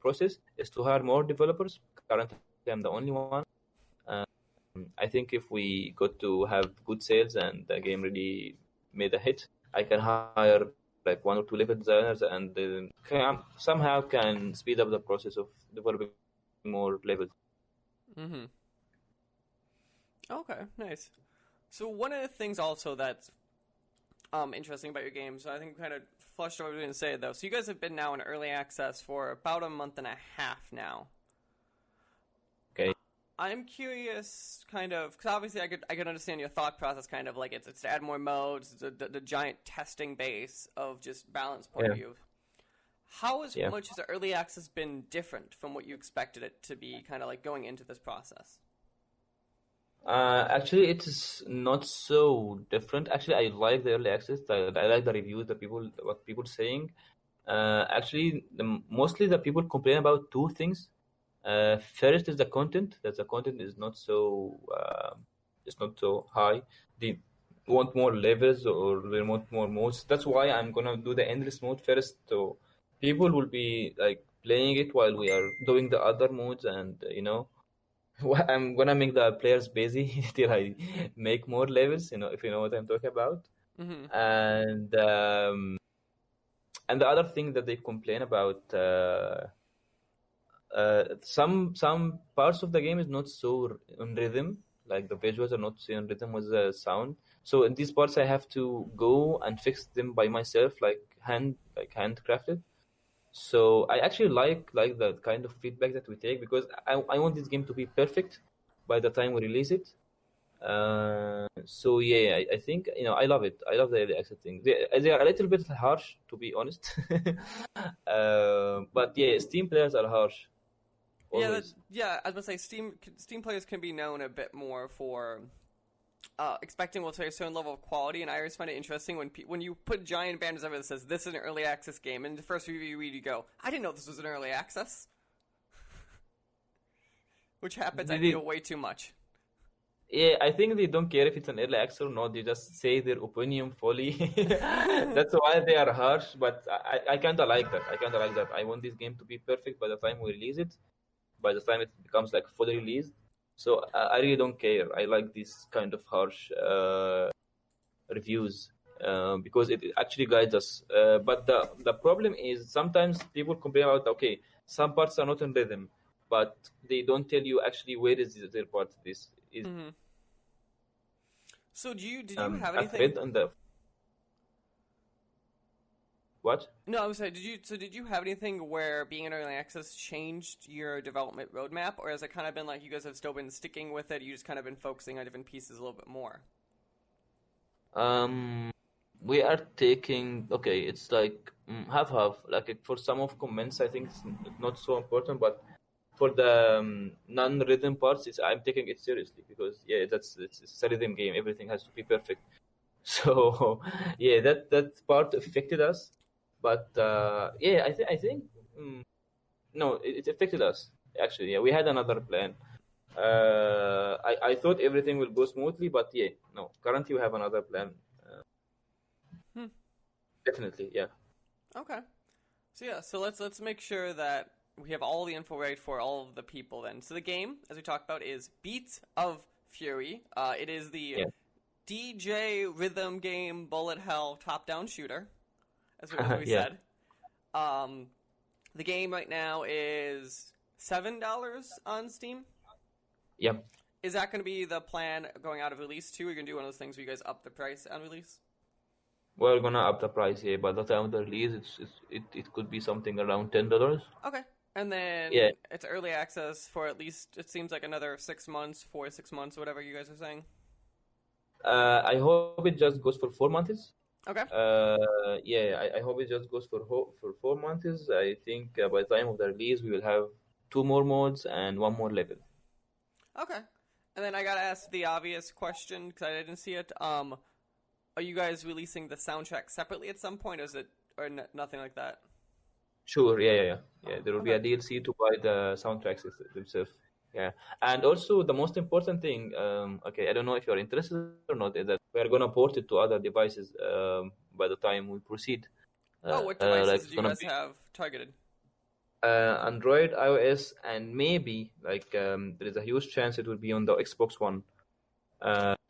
process is to hire more developers. Currently, I'm the only one. Um, I think if we got to have good sales and the game really made a hit, I can hire like 1 or 2 level designers and somehow can speed up the process of developing more levels. Mm-hmm. Okay, nice. So one of the things also that's interesting about your game, so I think we kind of flushed over what we didn't say though. So you guys have been now in early access for about a month and a half now. Okay. I'm curious, kind of, because obviously I could understand your thought process, kind of like it's to add more modes, the giant testing base of just balance point of view. How much has the early access been different from what you expected it to be, kind of like going into this process? Actually, it is not so different. Actually, I like the early access. I like the reviews, what people saying. Actually, mostly the people complain about two things. First is the content. That the content is not so it's not so high. They want more levels or they want more modes. That's why I'm gonna do the endless mode first. So people will be like playing it while we are doing the other modes, and I'm gonna make the players busy till I make more levels. If you know what I'm talking about. Mm-hmm. And the other thing that they complain about, some parts of the game is not so on rhythm, like the visuals are not so on rhythm with the sound. So in these parts, I have to go and fix them by myself, like handcrafted. So I actually like the kind of feedback that we take, because I want this game to be perfect by the time we release it. So yeah, I think I love it. I love the early access thing. They are a little bit harsh, to be honest. But yeah, Steam players are harsh always. Yeah. I was gonna say Steam players can be known a bit more for expecting, we'll say, a certain level of quality, and I always find it interesting when you put giant banners over that says this is an early access game, and the first review you read, you go, I didn't know this was an early access, which happens, I feel, way too much. Yeah, I think they don't care if it's an early access or not. They just say their opinion fully. That's why they are harsh, but I kind of like that. I want this game to be perfect by the time we release it, by the time it becomes like fully released. So I really don't care. I like this kind of harsh reviews because it actually guides us. But the problem is sometimes people complain about, okay, some parts are not in rhythm, but they don't tell you actually where is their part. This is. Mm-hmm. So did you have I've anything? read on the what? No, I was saying, did you have anything where being in early access changed your development roadmap, or has it kind of been like you guys have still been sticking with it? You just kind of been focusing on different pieces a little bit more. We are taking, okay, it's like half half. Like for some of comments, I think it's not so important, but for the non-rhythm parts, I'm taking it seriously, because yeah, it's a rhythm game. Everything has to be perfect. So yeah, that part affected us, but yeah, I think no, it affected us actually. Yeah, we had another plan. I thought everything will go smoothly, but yeah, no. Currently, we have another plan. Definitely, yeah. Okay. So let's make sure that we have all the info right for all of the people then. So the game, as we talked about, is Beats of Fury. It is the DJ rhythm game bullet hell top-down shooter, as we Yeah. said. The game right now is $7 on Steam. Yep. Is that going to be the plan going out of release too? Or are you going to do one of those things where you guys up the price on release? We're gonna up the price here. By the time of the release, it could be something around $10. Okay. And then it's early access for at least, it seems like another 6 months, 4 to 6 months, whatever you guys are saying. I hope it just goes for 4 months. Okay. Yeah, I hope it just goes for 4 months. I think by the time of the release, we will have 2 more modes and 1 more level. Okay. And then I gotta ask the obvious question, because I didn't see it. Are you guys releasing the soundtrack separately at some point, or nothing like that? Sure, yeah. There will be a DLC to buy the soundtracks themselves. Yeah, and also the most important thing, okay, I don't know if you're interested or not, is that we are gonna port it to other devices by the time we proceed. What devices Like do you guys have targeted? Android, iOS, and maybe there is a huge chance it will be on the Xbox One.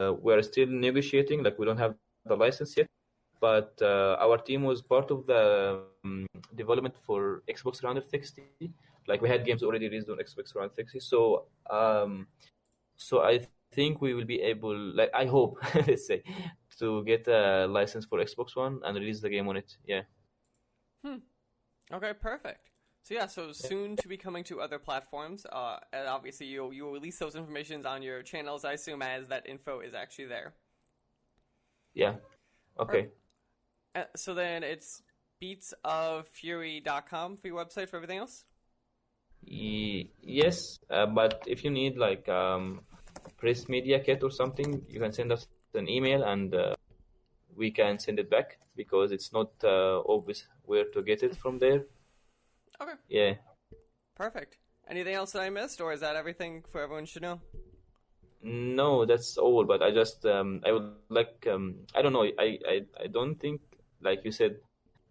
We're still negotiating, like we don't have the license yet, but our team was part of the development for Xbox 360. Like we had games already released on Xbox 360, so I think we will be able, like I hope, let's say, to get a license for Xbox One and release the game on it. Yeah. Okay, perfect. So yeah, so soon to be coming to other platforms. And obviously you will release those informations on your channels, I assume, as that info is actually there. Yeah. Okay. So then it's beatsoffury.com for your website for everything else? Yes, but if you need press media kit or something, you can send us an email and we can send it back because it's not obvious where to get it from there. Okay. Yeah. Perfect. Anything else that I missed, or is that everything for everyone should know? No, that's all. But I just I would like I don't know. I don't think, like you said,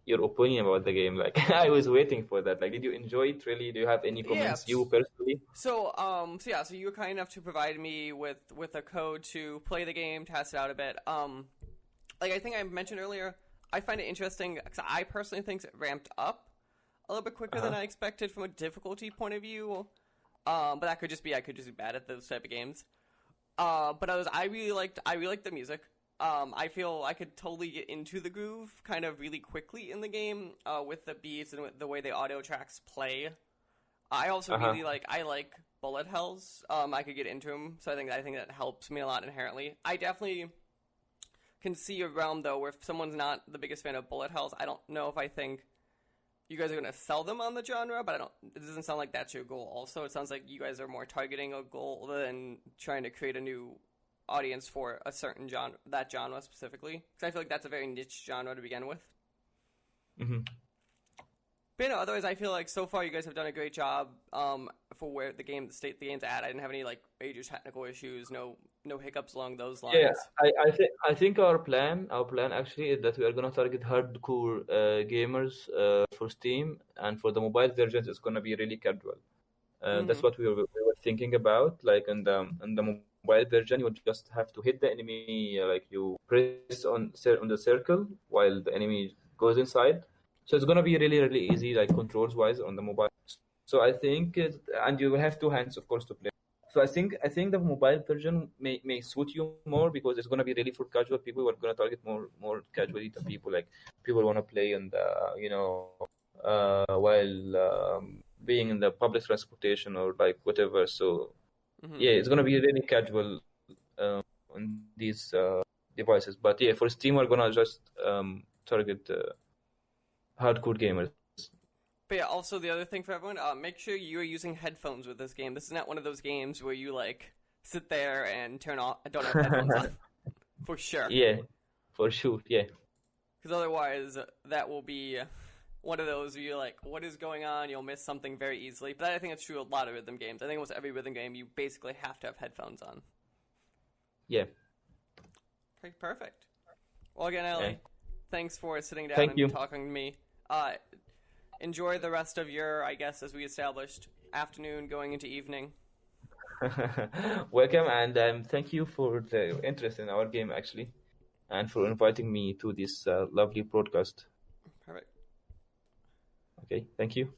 your opinion about the game. Like I was waiting for that. Like, did you enjoy it really? Do you have any comments, you personally? So you were kind enough to provide me with a code to play the game, test it out a bit. Like I think I mentioned earlier, I find it interesting because I personally think it ramped up a little bit quicker than I expected from a difficulty point of view. But I could just be bad at those type of games. But I really liked the music. I feel I could totally get into the groove kind of really quickly in the game, with the beats and with the way the audio tracks play. I also really like bullet hells. I could get into them, so I think that helps me a lot inherently. I definitely can see a realm though where if someone's not the biggest fan of bullet hells, I don't know if I think you guys are going to sell them on the genre, but it doesn't sound like that's your goal also. It sounds like you guys are more targeting a goal than trying to create a new audience for a certain genre, that genre specifically. Because I feel like that's a very niche genre to begin with. Mm-hmm. But otherwise I feel like so far you guys have done a great job for where the game's at. I didn't have any major technical issues, no hiccups along those lines. Yeah, I think our plan actually is that we are gonna target hardcore gamers for Steam, and for the mobile versions it's gonna be really casual. That's what we were thinking about. Like in the mobile version, you just have to hit the enemy, like you press on the circle while the enemy goes inside. So it's gonna be really, really easy, like controls wise on the mobile. So I think and you will have two hands, of course, to play. So I think the mobile version may suit you more because it's gonna be really for casual people. We're gonna target more casually the people, like people wanna play in the while being in the public transportation or like whatever. So yeah, it's gonna be really casual on these devices. But yeah, for Steam we're gonna just target hardcore gamers. But yeah, also the other thing for everyone, make sure you are using headphones with this game. This is not one of those games where you sit there and don't have headphones on. For sure. Yeah, for sure. Yeah. Because otherwise, that will be one of those where you're like, what is going on? You'll miss something very easily. But I think that's true of a lot of rhythm games. I think almost every rhythm game, you basically have to have headphones on. Yeah. Okay, perfect. Well, again, Ellie, thanks for sitting down Thank you. Talking to me. Enjoy the rest of your, I guess, as we established, afternoon going into evening. Welcome, and thank you for the interest in our game, actually, and for inviting me to this lovely broadcast. Perfect. Okay, thank you.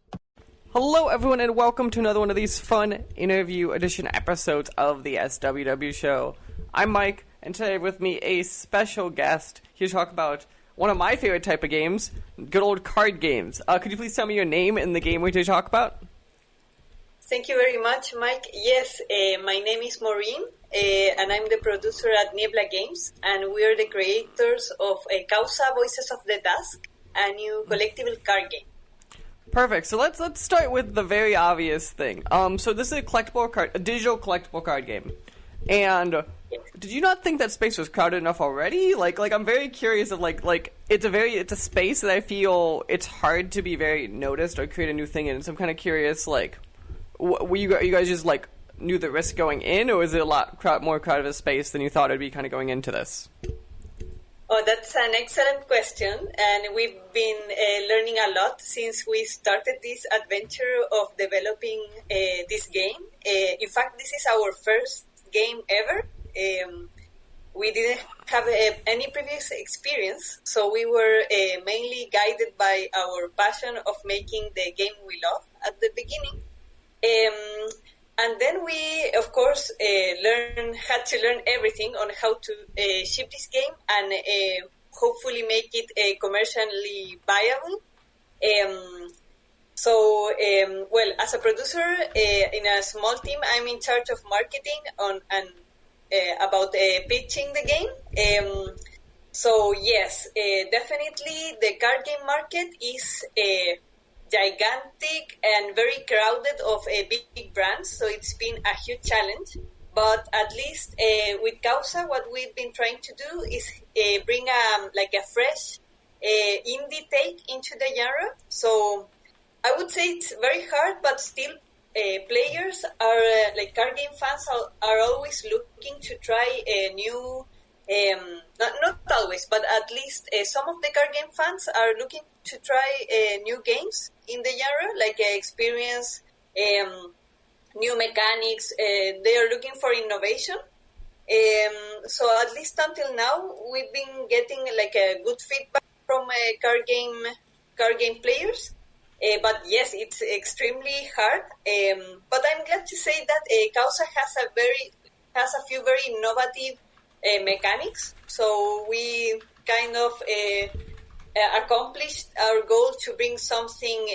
Hello, everyone, and welcome to another one of these fun interview edition episodes of the SWW show. I'm Mike, and today with me a special guest here to talk about one of my favorite type of games, good old card games. Could you please tell me your name and the game we're going to talk about? Thank you very much, Mike. Yes, my name is Maureen, and I'm the producer at Niebla Games, and we are the creators of Causa, Voices of the Dusk, a new collectible card game. Perfect. So let's start with the very obvious thing. So this is a digital collectible card game, and did you not think that space was crowded enough already? Like I'm very curious of it's a space that I feel it's hard to be very noticed or create a new thing in. So I'm kind of curious, were you guys just knew the risk going in, or was it a lot more crowded of a space than you thought it'd be kind of going into this? Oh, that's an excellent question, and we've been learning a lot since we started this adventure of developing this game. In fact, this is our first game ever. We didn't have any previous experience, so we were mainly guided by our passion of making the game we love at the beginning. And then we, of course, had to learn everything on how to ship this game and hopefully make it commercially viable. Well, as a producer in a small team, I'm in charge of marketing about pitching the game. So yes, definitely the card game market is gigantic and very crowded of big brands, so it's been a huge challenge. But at least with Causa, what we've been trying to do is bring a fresh indie take into the genre. So I would say it's very hard, but still players are card game fans are always looking to try new. Not always, but at least some of the card game fans are looking to try new games in the genre, experience new mechanics. They are looking for innovation. So at least until now, we've been getting a good feedback from card game players. But yes, it's extremely hard. But I'm glad to say that Causa has a few very innovative mechanics. So we kind of accomplished our goal to bring something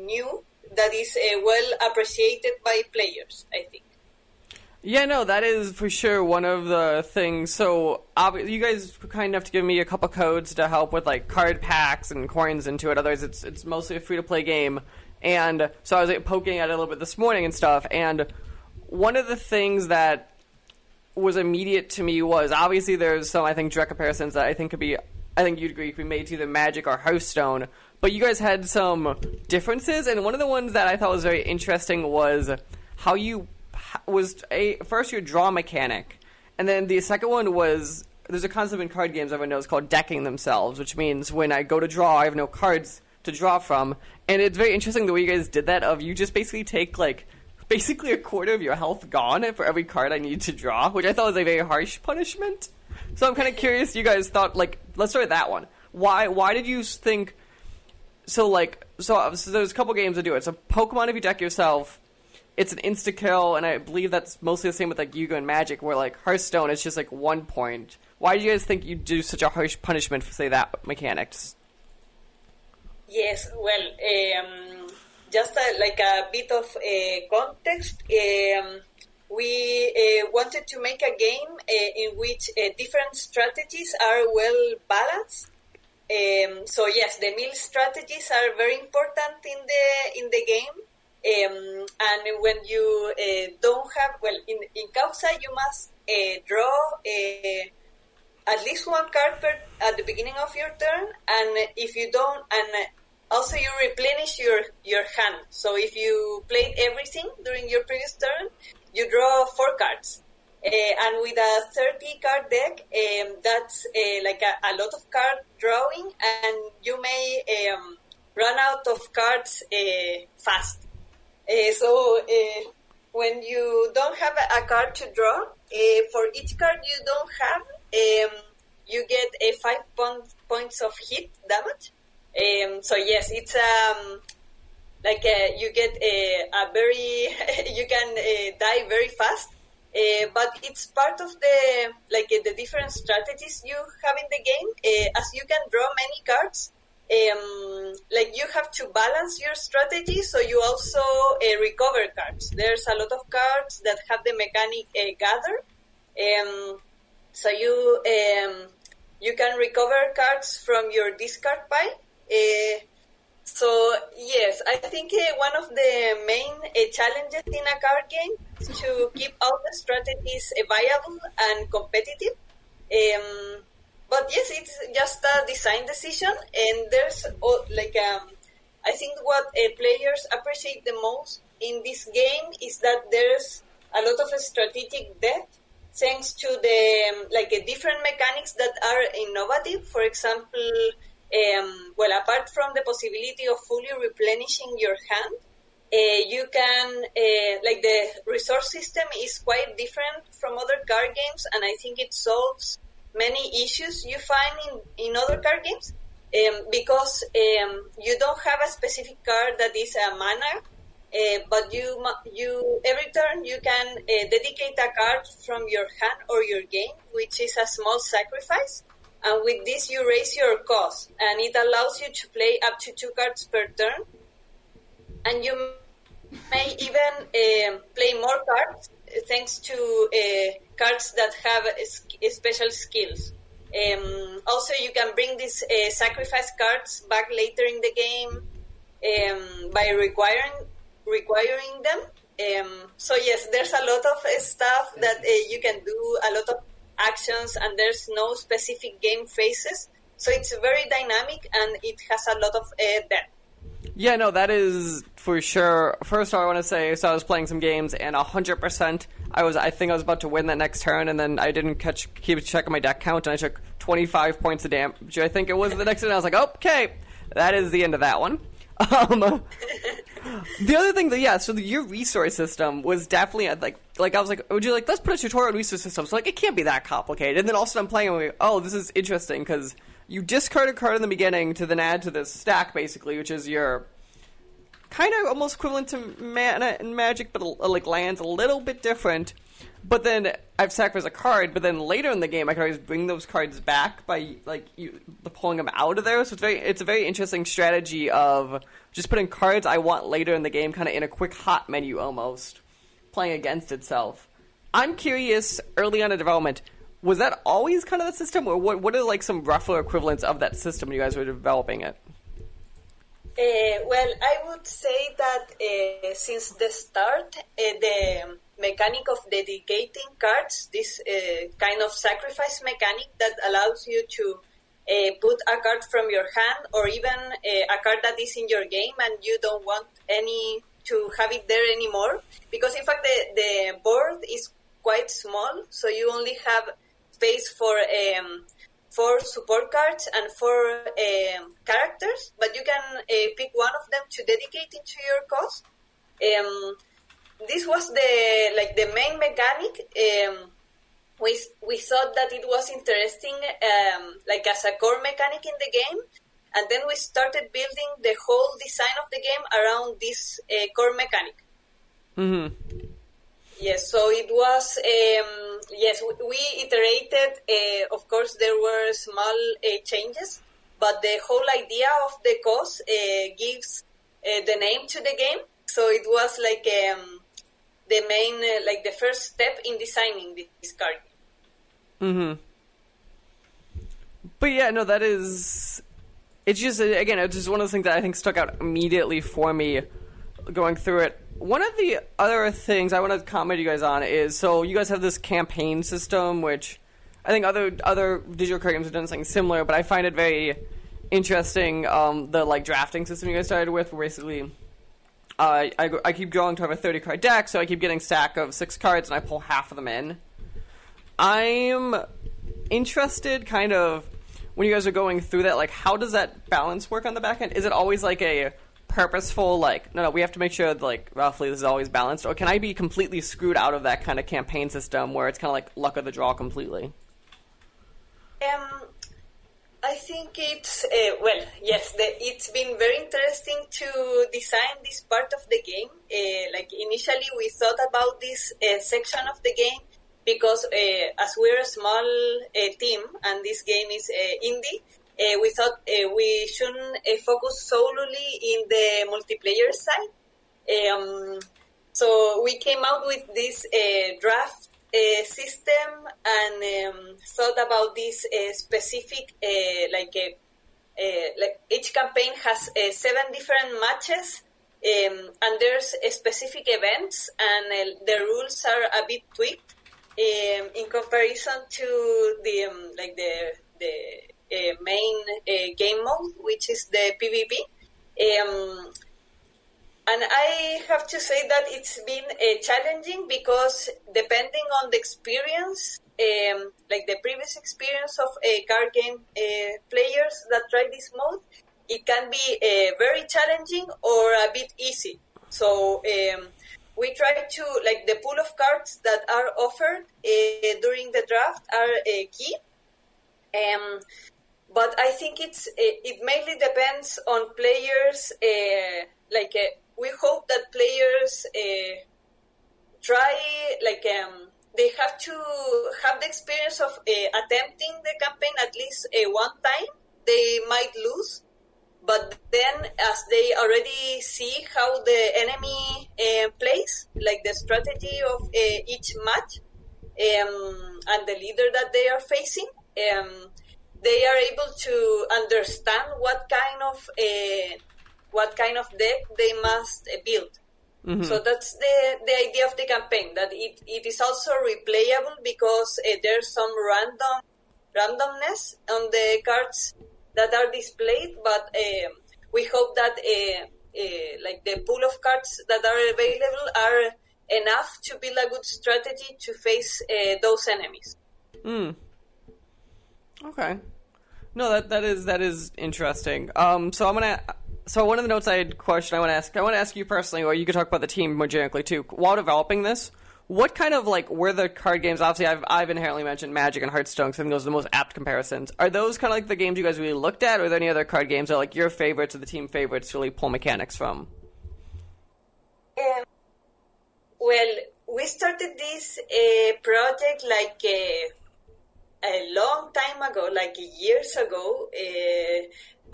new that is well appreciated by players, I think. Yeah, no, that is for sure one of the things. So, you guys were kind enough to give me a couple codes to help with card packs and coins into it. Otherwise, it's mostly a free-to-play game. And so I was poking at it a little bit this morning and stuff. And one of the things that was immediate to me was obviously there's some, I think, direct comparisons that I think you'd agree could be made to either Magic or Hearthstone. But you guys had some differences, and one of the ones that I thought was very interesting was how you first your draw mechanic, and then the second one was there's a concept in card games everyone knows called decking themselves, which means when I go to draw, I have no cards to draw from, and it's very interesting the way you guys did that. Of you just basically take basically a quarter of your health gone for every card I need to draw, which I thought was a very harsh punishment. So I'm kind of curious. You guys thought let's start with that one. Why did you think? So there's a couple games that do it. So Pokemon, if you deck yourself, it's an insta-kill, and I believe that's mostly the same with Yu-Gi-Oh! And Magic, where Hearthstone is just 1 point. Why do you guys think you do such a harsh punishment for, say, that mechanics? Yes, well, just a bit of context. We wanted to make a game in which different strategies are well balanced. So yes, the meal strategies are very important in the game. And when you don't have, in Causa you must draw at least one card at the beginning of your turn, and if you don't, and also you replenish your hand. So if you played everything during your previous turn, you draw 4 cards. And with a 30 card deck, that's a lot of card drawing, and you may run out of cards fast. So when you don't have a card to draw, for each card you don't have, you get 5 points of hit damage. So yes, it's you get a very you can die very fast. But it's part of the different strategies you have in the game. As you can draw many cards, you have to balance your strategy, so you also recover cards. There's a lot of cards that have the mechanic gather. So you can recover cards from your discard pile. So yes, I think one of the main challenges in a card game is to keep all the strategies viable and competitive. But yes, it's just a design decision, and there's I think what players appreciate the most in this game is that there's a lot of strategic depth. thanks to the different mechanics that are innovative. For example, apart from the possibility of fully replenishing your hand, you can the resource system is quite different from other card games, and I think it solves many issues you find in other card games, because you don't have a specific card that is a mana, but you every turn you can dedicate a card from your hand or your game, which is a small sacrifice, and with this you raise your cost, and it allows you to play up to 2 cards per turn, and you may even play more cards thanks to cards that have special skills. Also, you can bring these sacrifice cards back later in the game by requiring them. So yes, there's a lot of stuff that you can do, a lot of actions, and there's no specific game phases. So it's very dynamic, and it has a lot of depth. Yeah, no, that is for sure. First of all, I want to say, so I was playing some games, and 100%, I think I was about to win that next turn, and then I didn't keep checking my deck count, and I took 25 points of damage, I think it was the next turn. I was like, okay, that is the end of that one. The other thing so your resource system was definitely, like I was like, would you let's put a tutorial on resource system, so it can't be that complicated, and then all of a sudden I'm playing, and I'm like, oh, this is interesting, because you discard a card in the beginning to then add to this stack, basically, which is your kind of almost equivalent to mana and magic, but lands a little bit different. But then I've sacrificed a card, but then later in the game I can always bring those cards back by pulling them out of there. So it's a very interesting strategy of just putting cards I want later in the game kind of in a quick hot menu almost, playing against itself. I'm curious, early on in development, was that always kind of the system, or what are some rougher equivalents of that system when you guys were developing it? Well, I would say that since the start, the mechanic of dedicating cards, this kind of sacrifice mechanic that allows you to put a card from your hand, or even a card that is in your game and you don't want to have it there anymore, because in fact the board is quite small, so you only have space for 4 support cards and 4 characters, but you can pick one of them to dedicate into your cause. This was the main mechanic. We thought that it was interesting, as a core mechanic in the game, and then we started building the whole design of the game around this core mechanic. Mm-hmm. Yes, so it was, we iterated, of course there were small changes, but the whole idea of the cause gives the name to the game, so it was the main, the first step in designing this card. Mm-hmm. But yeah, no, that is, it's just, again, it's just one of those things that I think stuck out immediately for me going through it. One of the other things I want to comment you guys on is, so you guys have this campaign system, which I think other digital card games have done something similar, but I find it very interesting, the drafting system you guys started with, where basically I keep going to have a 30-card deck, so I keep getting a stack of 6 cards, and I pull half of them in. I'm interested, kind of, when you guys are going through that, how does that balance work on the back end? Is it always a purposeful, no, we have to make sure roughly this is always balanced, or can I be completely screwed out of that kind of campaign system where it's kind of luck of the draw completely? I think it's, yes, it's been very interesting to design this part of the game. Initially we thought about this section of the game because as we're a small team and this game is indie, we thought we shouldn't focus solely in the multiplayer side. So we came out with this draft system and thought about this specific, each campaign has 7 different matches, and there's specific events, and the rules are a bit tweaked in comparison to the main game mode, which is the PvP. And I have to say that it's been challenging because depending on the experience, like the previous experience of card game players that try this mode, it can be very challenging or a bit easy. So we try to, like, the pool of cards that are offered during the draft are key. But I think it mainly depends on players. We hope that players try, they have to have the experience of attempting the campaign at least one time. They might lose, but then as they already see how the enemy plays, like the strategy of each match and the leader that they are facing, they are able to understand what kind of deck they must build. Mm-hmm. So that's the idea of the campaign, that it is also replayable because there's some randomness on the cards that are displayed, but we hope that like the pool of cards that are available are enough to build a good strategy to face those enemies. Okay. No, that is interesting. So one of the notes I had question I want to ask you personally, or you could talk about the team more generically too. While developing this, what kind of, like, were the card games? Obviously, I've inherently mentioned Magic and Hearthstone, because I think those are the most apt comparisons. Are those kind of like the games you guys really looked at, or are there any other card games that are like your favorites or the team favorites to really pull mechanics from? Well, we started this project like a long time ago, like years ago,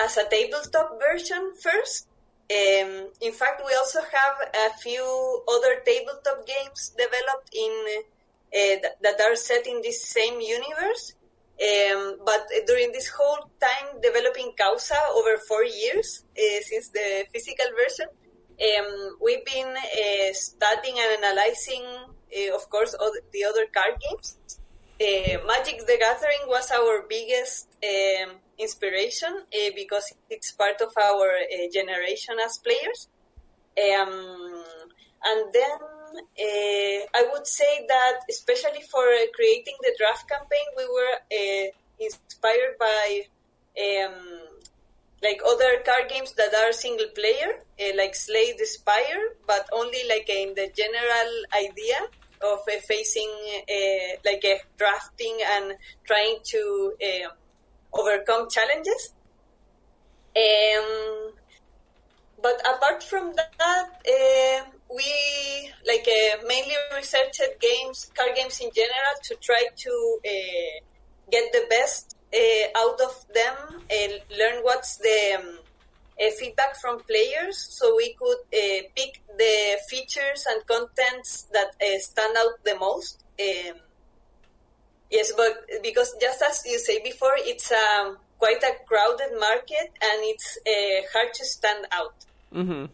as a tabletop version first. In fact, we also have a few other tabletop games developed in that are set in this same universe. But during this whole time developing Causa, over 4 years since the physical version, we've been studying and analyzing, of course, all the other card games. Magic the Gathering was our biggest inspiration because it's part of our generation as players. And then I would say that especially for creating the draft campaign, we were inspired by like other card games that are single player, like Slay the Spire, but only like in the general idea of facing like drafting and trying to overcome challenges. But apart from that, we like mainly researched card games in general, to try to get the best out of them, learn what's the feedback from players, so we could pick the features and contents that stand out the most. Yes, but because just as you say before, it's quite a crowded market, and it's hard to stand out. Mm-hmm.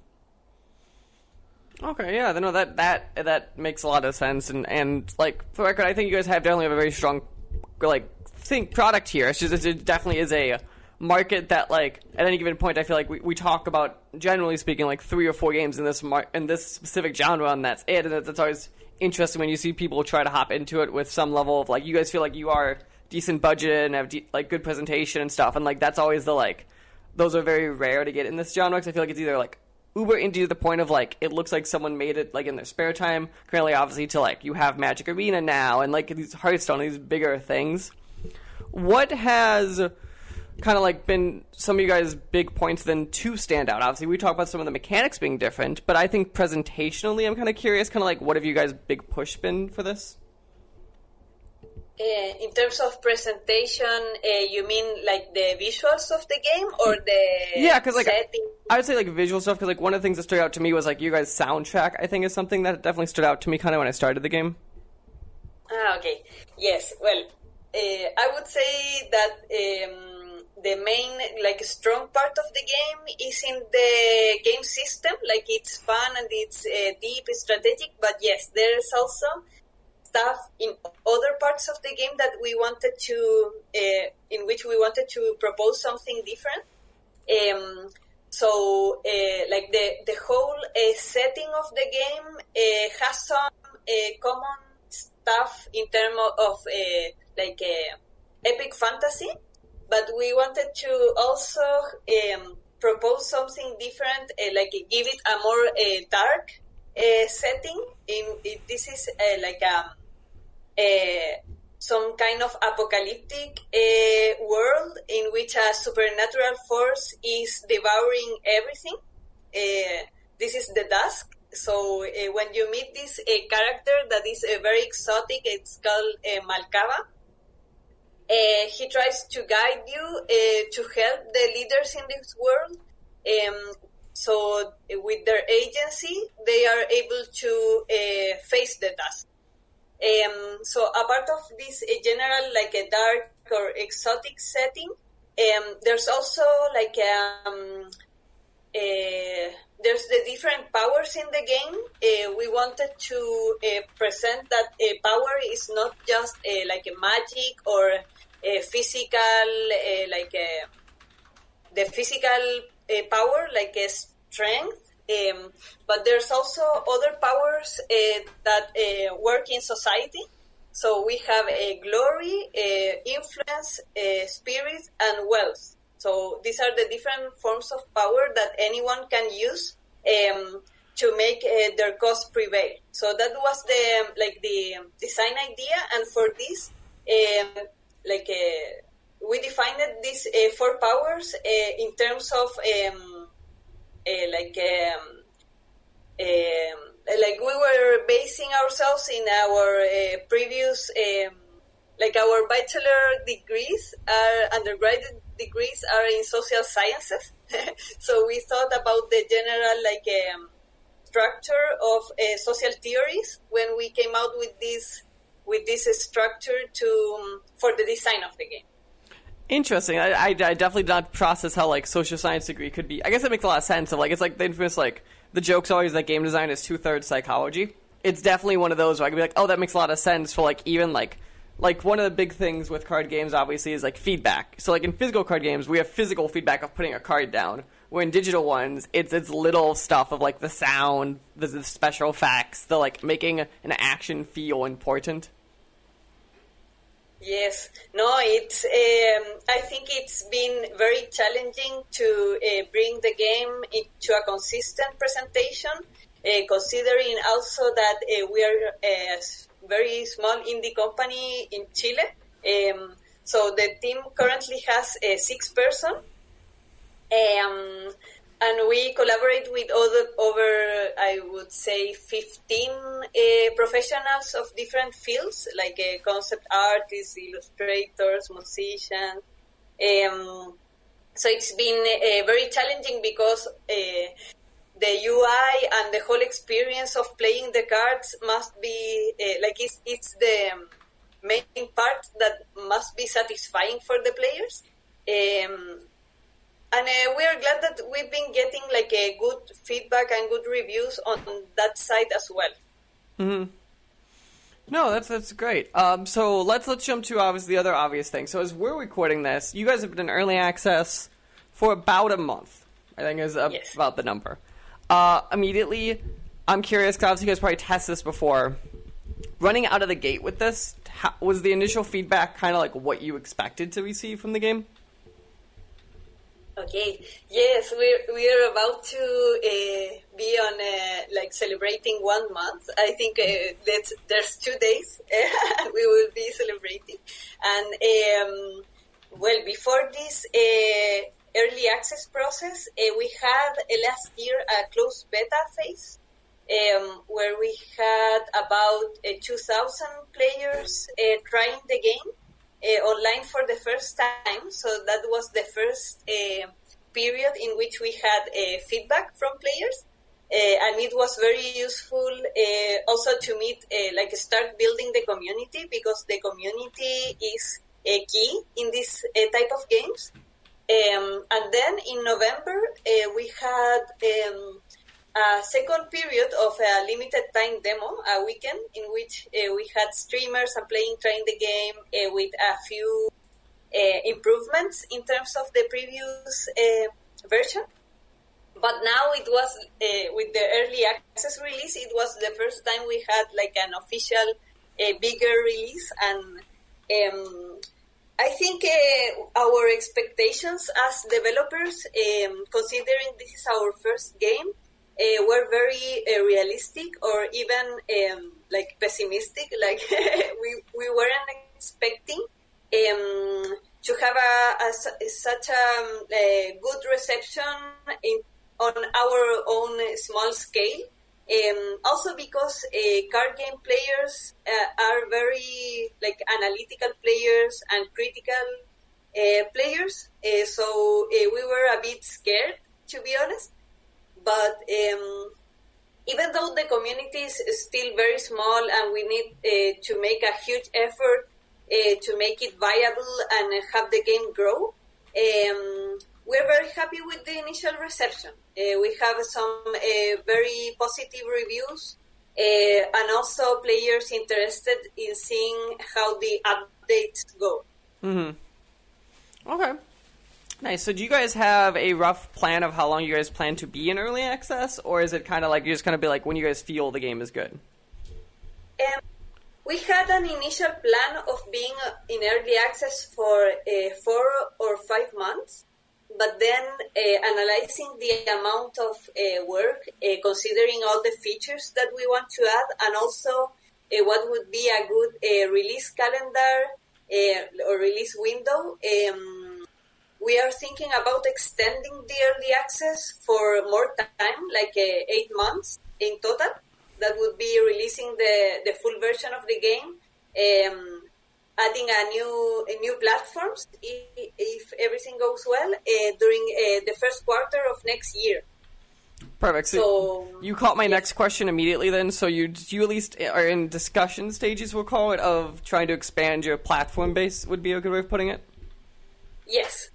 Okay, yeah, no, that makes a lot of sense, and like, for the record, I think you guys definitely have a very strong, like, product here. It's just, it definitely is a market that, like, at any given point, I feel like we talk about, generally speaking, like 3 or 4 games in this specific genre, and that's it. And that's always interesting when you see people try to hop into it with some level of, like, you guys feel like you are decent budget and have like good presentation and stuff, and like that's always the, like, those are very rare to get in this genre, because I feel like it's either like uber indie to the point of, like, it looks like someone made it, like, in their spare time, currently obviously, to, like, you have Magic Arena now and like these Hearthstone, these bigger things. What has kind of like been some of you guys' big points then to stand out? Obviously, we talk about some of the mechanics being different, but I think presentationally, I'm kind of curious, kind of like, what have you guys' big push been for this? In terms of presentation, you mean like the visuals of the game, or the because like setting? I would say like visual stuff, because like one of the things that stood out to me was like you guys' soundtrack. I think is something that definitely stood out to me kind of when I started the game. Okay. Yes. Well, I would say that the main, like, strong part of the game is in the game system. Like, it's fun and it's deep, strategic. But yes, there is also stuff in other parts of the game that we wanted to, in which we wanted to propose something different. So like the whole setting of the game has some common stuff in terms of like epic fantasy, but we wanted to also propose something different, like give it a more dark setting. This is like some kind of apocalyptic world in which a supernatural force is devouring everything. This is the Dusk. So when you meet this character that is very exotic, it's called Malkava. He tries to guide you to help the leaders in this world. So with their agency, they are able to face the Dusk. So a part of this general, like a dark or exotic setting, there's also like there's the different powers in the game. We wanted to present that power is not just like a magic or a physical, like the physical power, like a strength. But there's also other powers that work in society. So we have glory, influence, spirit, and wealth. So these are the different forms of power that anyone can use to make their cause prevail. So that was the design idea, and for this, we defined these 4 powers in terms of like we were basing ourselves in our previous, like our bachelor degrees, our undergraduate degrees are in social sciences. So we thought about the general structure of social theories when we came out with this structure for the design of the game. Interesting. I definitely did not process how like social science degree could be. I guess that makes a lot of sense. Of like it's like the infamous like the joke's always that game design is 2/3 psychology. It's definitely one of those where I could be like, oh, that makes a lot of sense for like even like one of the big things with card games obviously is like feedback. So like in physical card games, we have physical feedback of putting a card down. Where in digital ones, it's little stuff of like the sound, the special effects, the like making an action feel important. Yes, no, it's. I think it's been very challenging to bring the game into a consistent presentation, considering also that we are a very small indie company in Chile. So the team currently has 6 person, and we collaborate with over I would say 15 professionals of different fields, like concept artists, illustrators, musicians. So it's been very challenging because the UI and the whole experience of playing the cards must be it's the main part that must be satisfying for the players. And we are glad that we've been getting like a good feedback and good reviews on that side as well. Mm-hmm. No, that's great. So let's jump to obviously the other obvious thing. So as we're recording this, you guys have been in early access for about a month. I think is Yes. about the number. Immediately, I'm curious because obviously you guys probably tested this before. Running out of the gate with this, was the initial feedback kind of like what you expected to receive from the game? Okay. Yes, we're about to be on like celebrating 1 month. I think there's 2 days we will be celebrating. And well, before this early access process, we had last year a closed beta phase where we had about 2,000 players trying the game. Online for the first time, so that was the first period in which we had feedback from players, and it was very useful also to meet, start building the community, because the community is key in this type of games. And then in November, we had a second period of a limited time demo, a weekend, in which we had streamers and trying the game with a few improvements in terms of the previous version. But now it was, with the early access release, it was the first time we had like an official bigger release. And I think our expectations as developers, considering this is our first game, were very realistic, or even like pessimistic. Like we weren't expecting to have such a good reception on our own small scale. Also because card game players are very like analytical players and critical players, so we were a bit scared, to be honest. But even though the community is still very small and we need to make a huge effort to make it viable and have the game grow, we're very happy with the initial reception. We have some very positive reviews, and also players interested in seeing how the updates go. Mm-hmm. Okay. Nice. So do you guys have a rough plan of how long you guys plan to be in early access, or is it kind of like you're just going to be like when you guys feel the game is good? We had an initial plan of being in early access for 4 or 5 months, but then analyzing the amount of work, considering all the features that we want to add, and also what would be a good release calendar or release window, we are thinking about extending the early access for more time, like 8 months in total. That would be releasing the full version of the game, adding a new platforms if everything goes well during the first quarter of next year. Perfect. So you caught my next question immediately then. So you at least are in discussion stages, we'll call it, of trying to expand your platform base, would be a good way of putting it? Yes,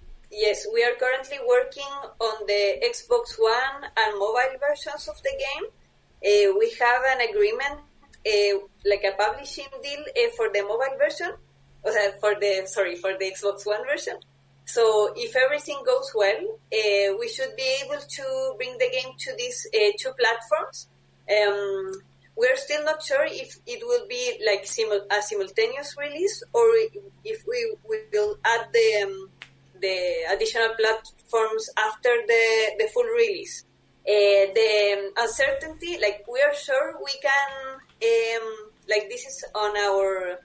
we are currently working on the Xbox One and mobile versions of the game. We have an agreement, like a publishing deal for the mobile version, for the Xbox One version. So if everything goes well, we should be able to bring the game to these 2 platforms. We're still not sure if it will be like a simultaneous release, or if we will add the additional platforms after the full release. The uncertainty, like we are sure we can, like this is on our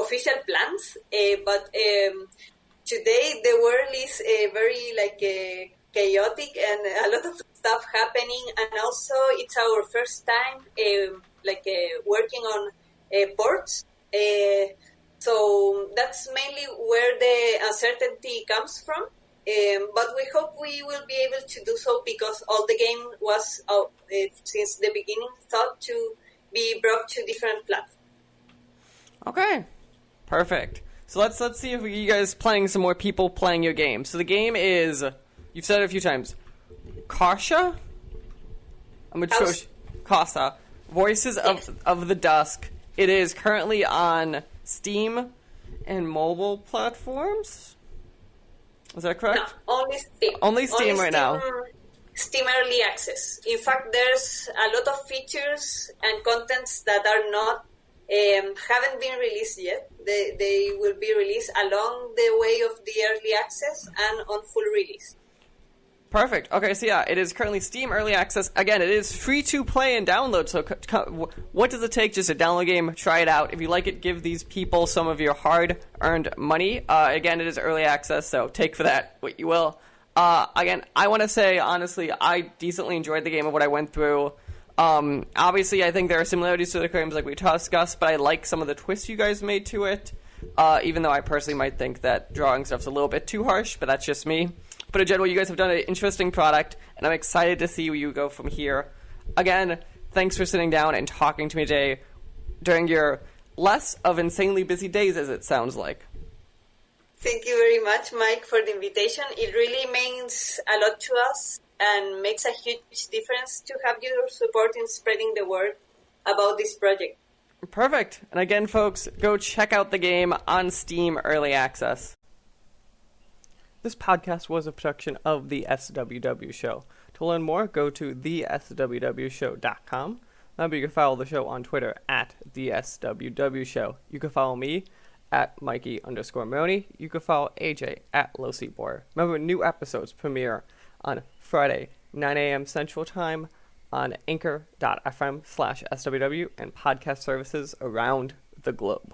official plans, but today the world is very like chaotic and a lot of stuff happening, and also it's our first time working on ports. So that's mainly where the uncertainty comes from. But we hope we will be able to do so, because all the game was, since the beginning, thought to be brought to different platforms. Okay. Perfect. So let's see if you guys playing some more people playing your game. So the game is, you've said it a few times, Causa? I'm going to show Causa. Voices of the Dusk. It is currently on Steam and mobile platforms. Is that correct? No, only Steam. Only Steam right now. Steam Early Access. In fact, there's a lot of features and contents that are not, haven't been released yet. They will be released along the way of the Early Access and on full release. Perfect. Okay, so yeah, it is currently Steam Early Access. Again, it is free to play and download, so what does it take? Just a download game, try it out. If you like it, give these people some of your hard-earned money. Again, it is Early Access, so take for that what you will. Again, I want to say, honestly, I decently enjoyed the game of what I went through. Obviously, I think there are similarities to the games like we discussed, but I like some of the twists you guys made to it, even though I personally might think that drawing stuff's a little bit too harsh, but that's just me. But in general, you guys have done an interesting product, and I'm excited to see where you go from here. Again, thanks for sitting down and talking to me today during your less of insanely busy days, as it sounds like. Thank you very much, Mike, for the invitation. It really means a lot to us and makes a huge difference to have your support in spreading the word about this project. Perfect. And again, folks, go check out the game on Steam Early Access. This podcast was a production of the SWW show. To To learn more, go to theswwshow.com. Remember, you can follow the show on Twitter at theswwshow. You can follow me at Mikey_Maroney. You can follow AJ at LowSeatBoy. Remember, new episodes premiere on Friday, 9 a.m. Central Time on anchor.fm/SWW and podcast services around the globe.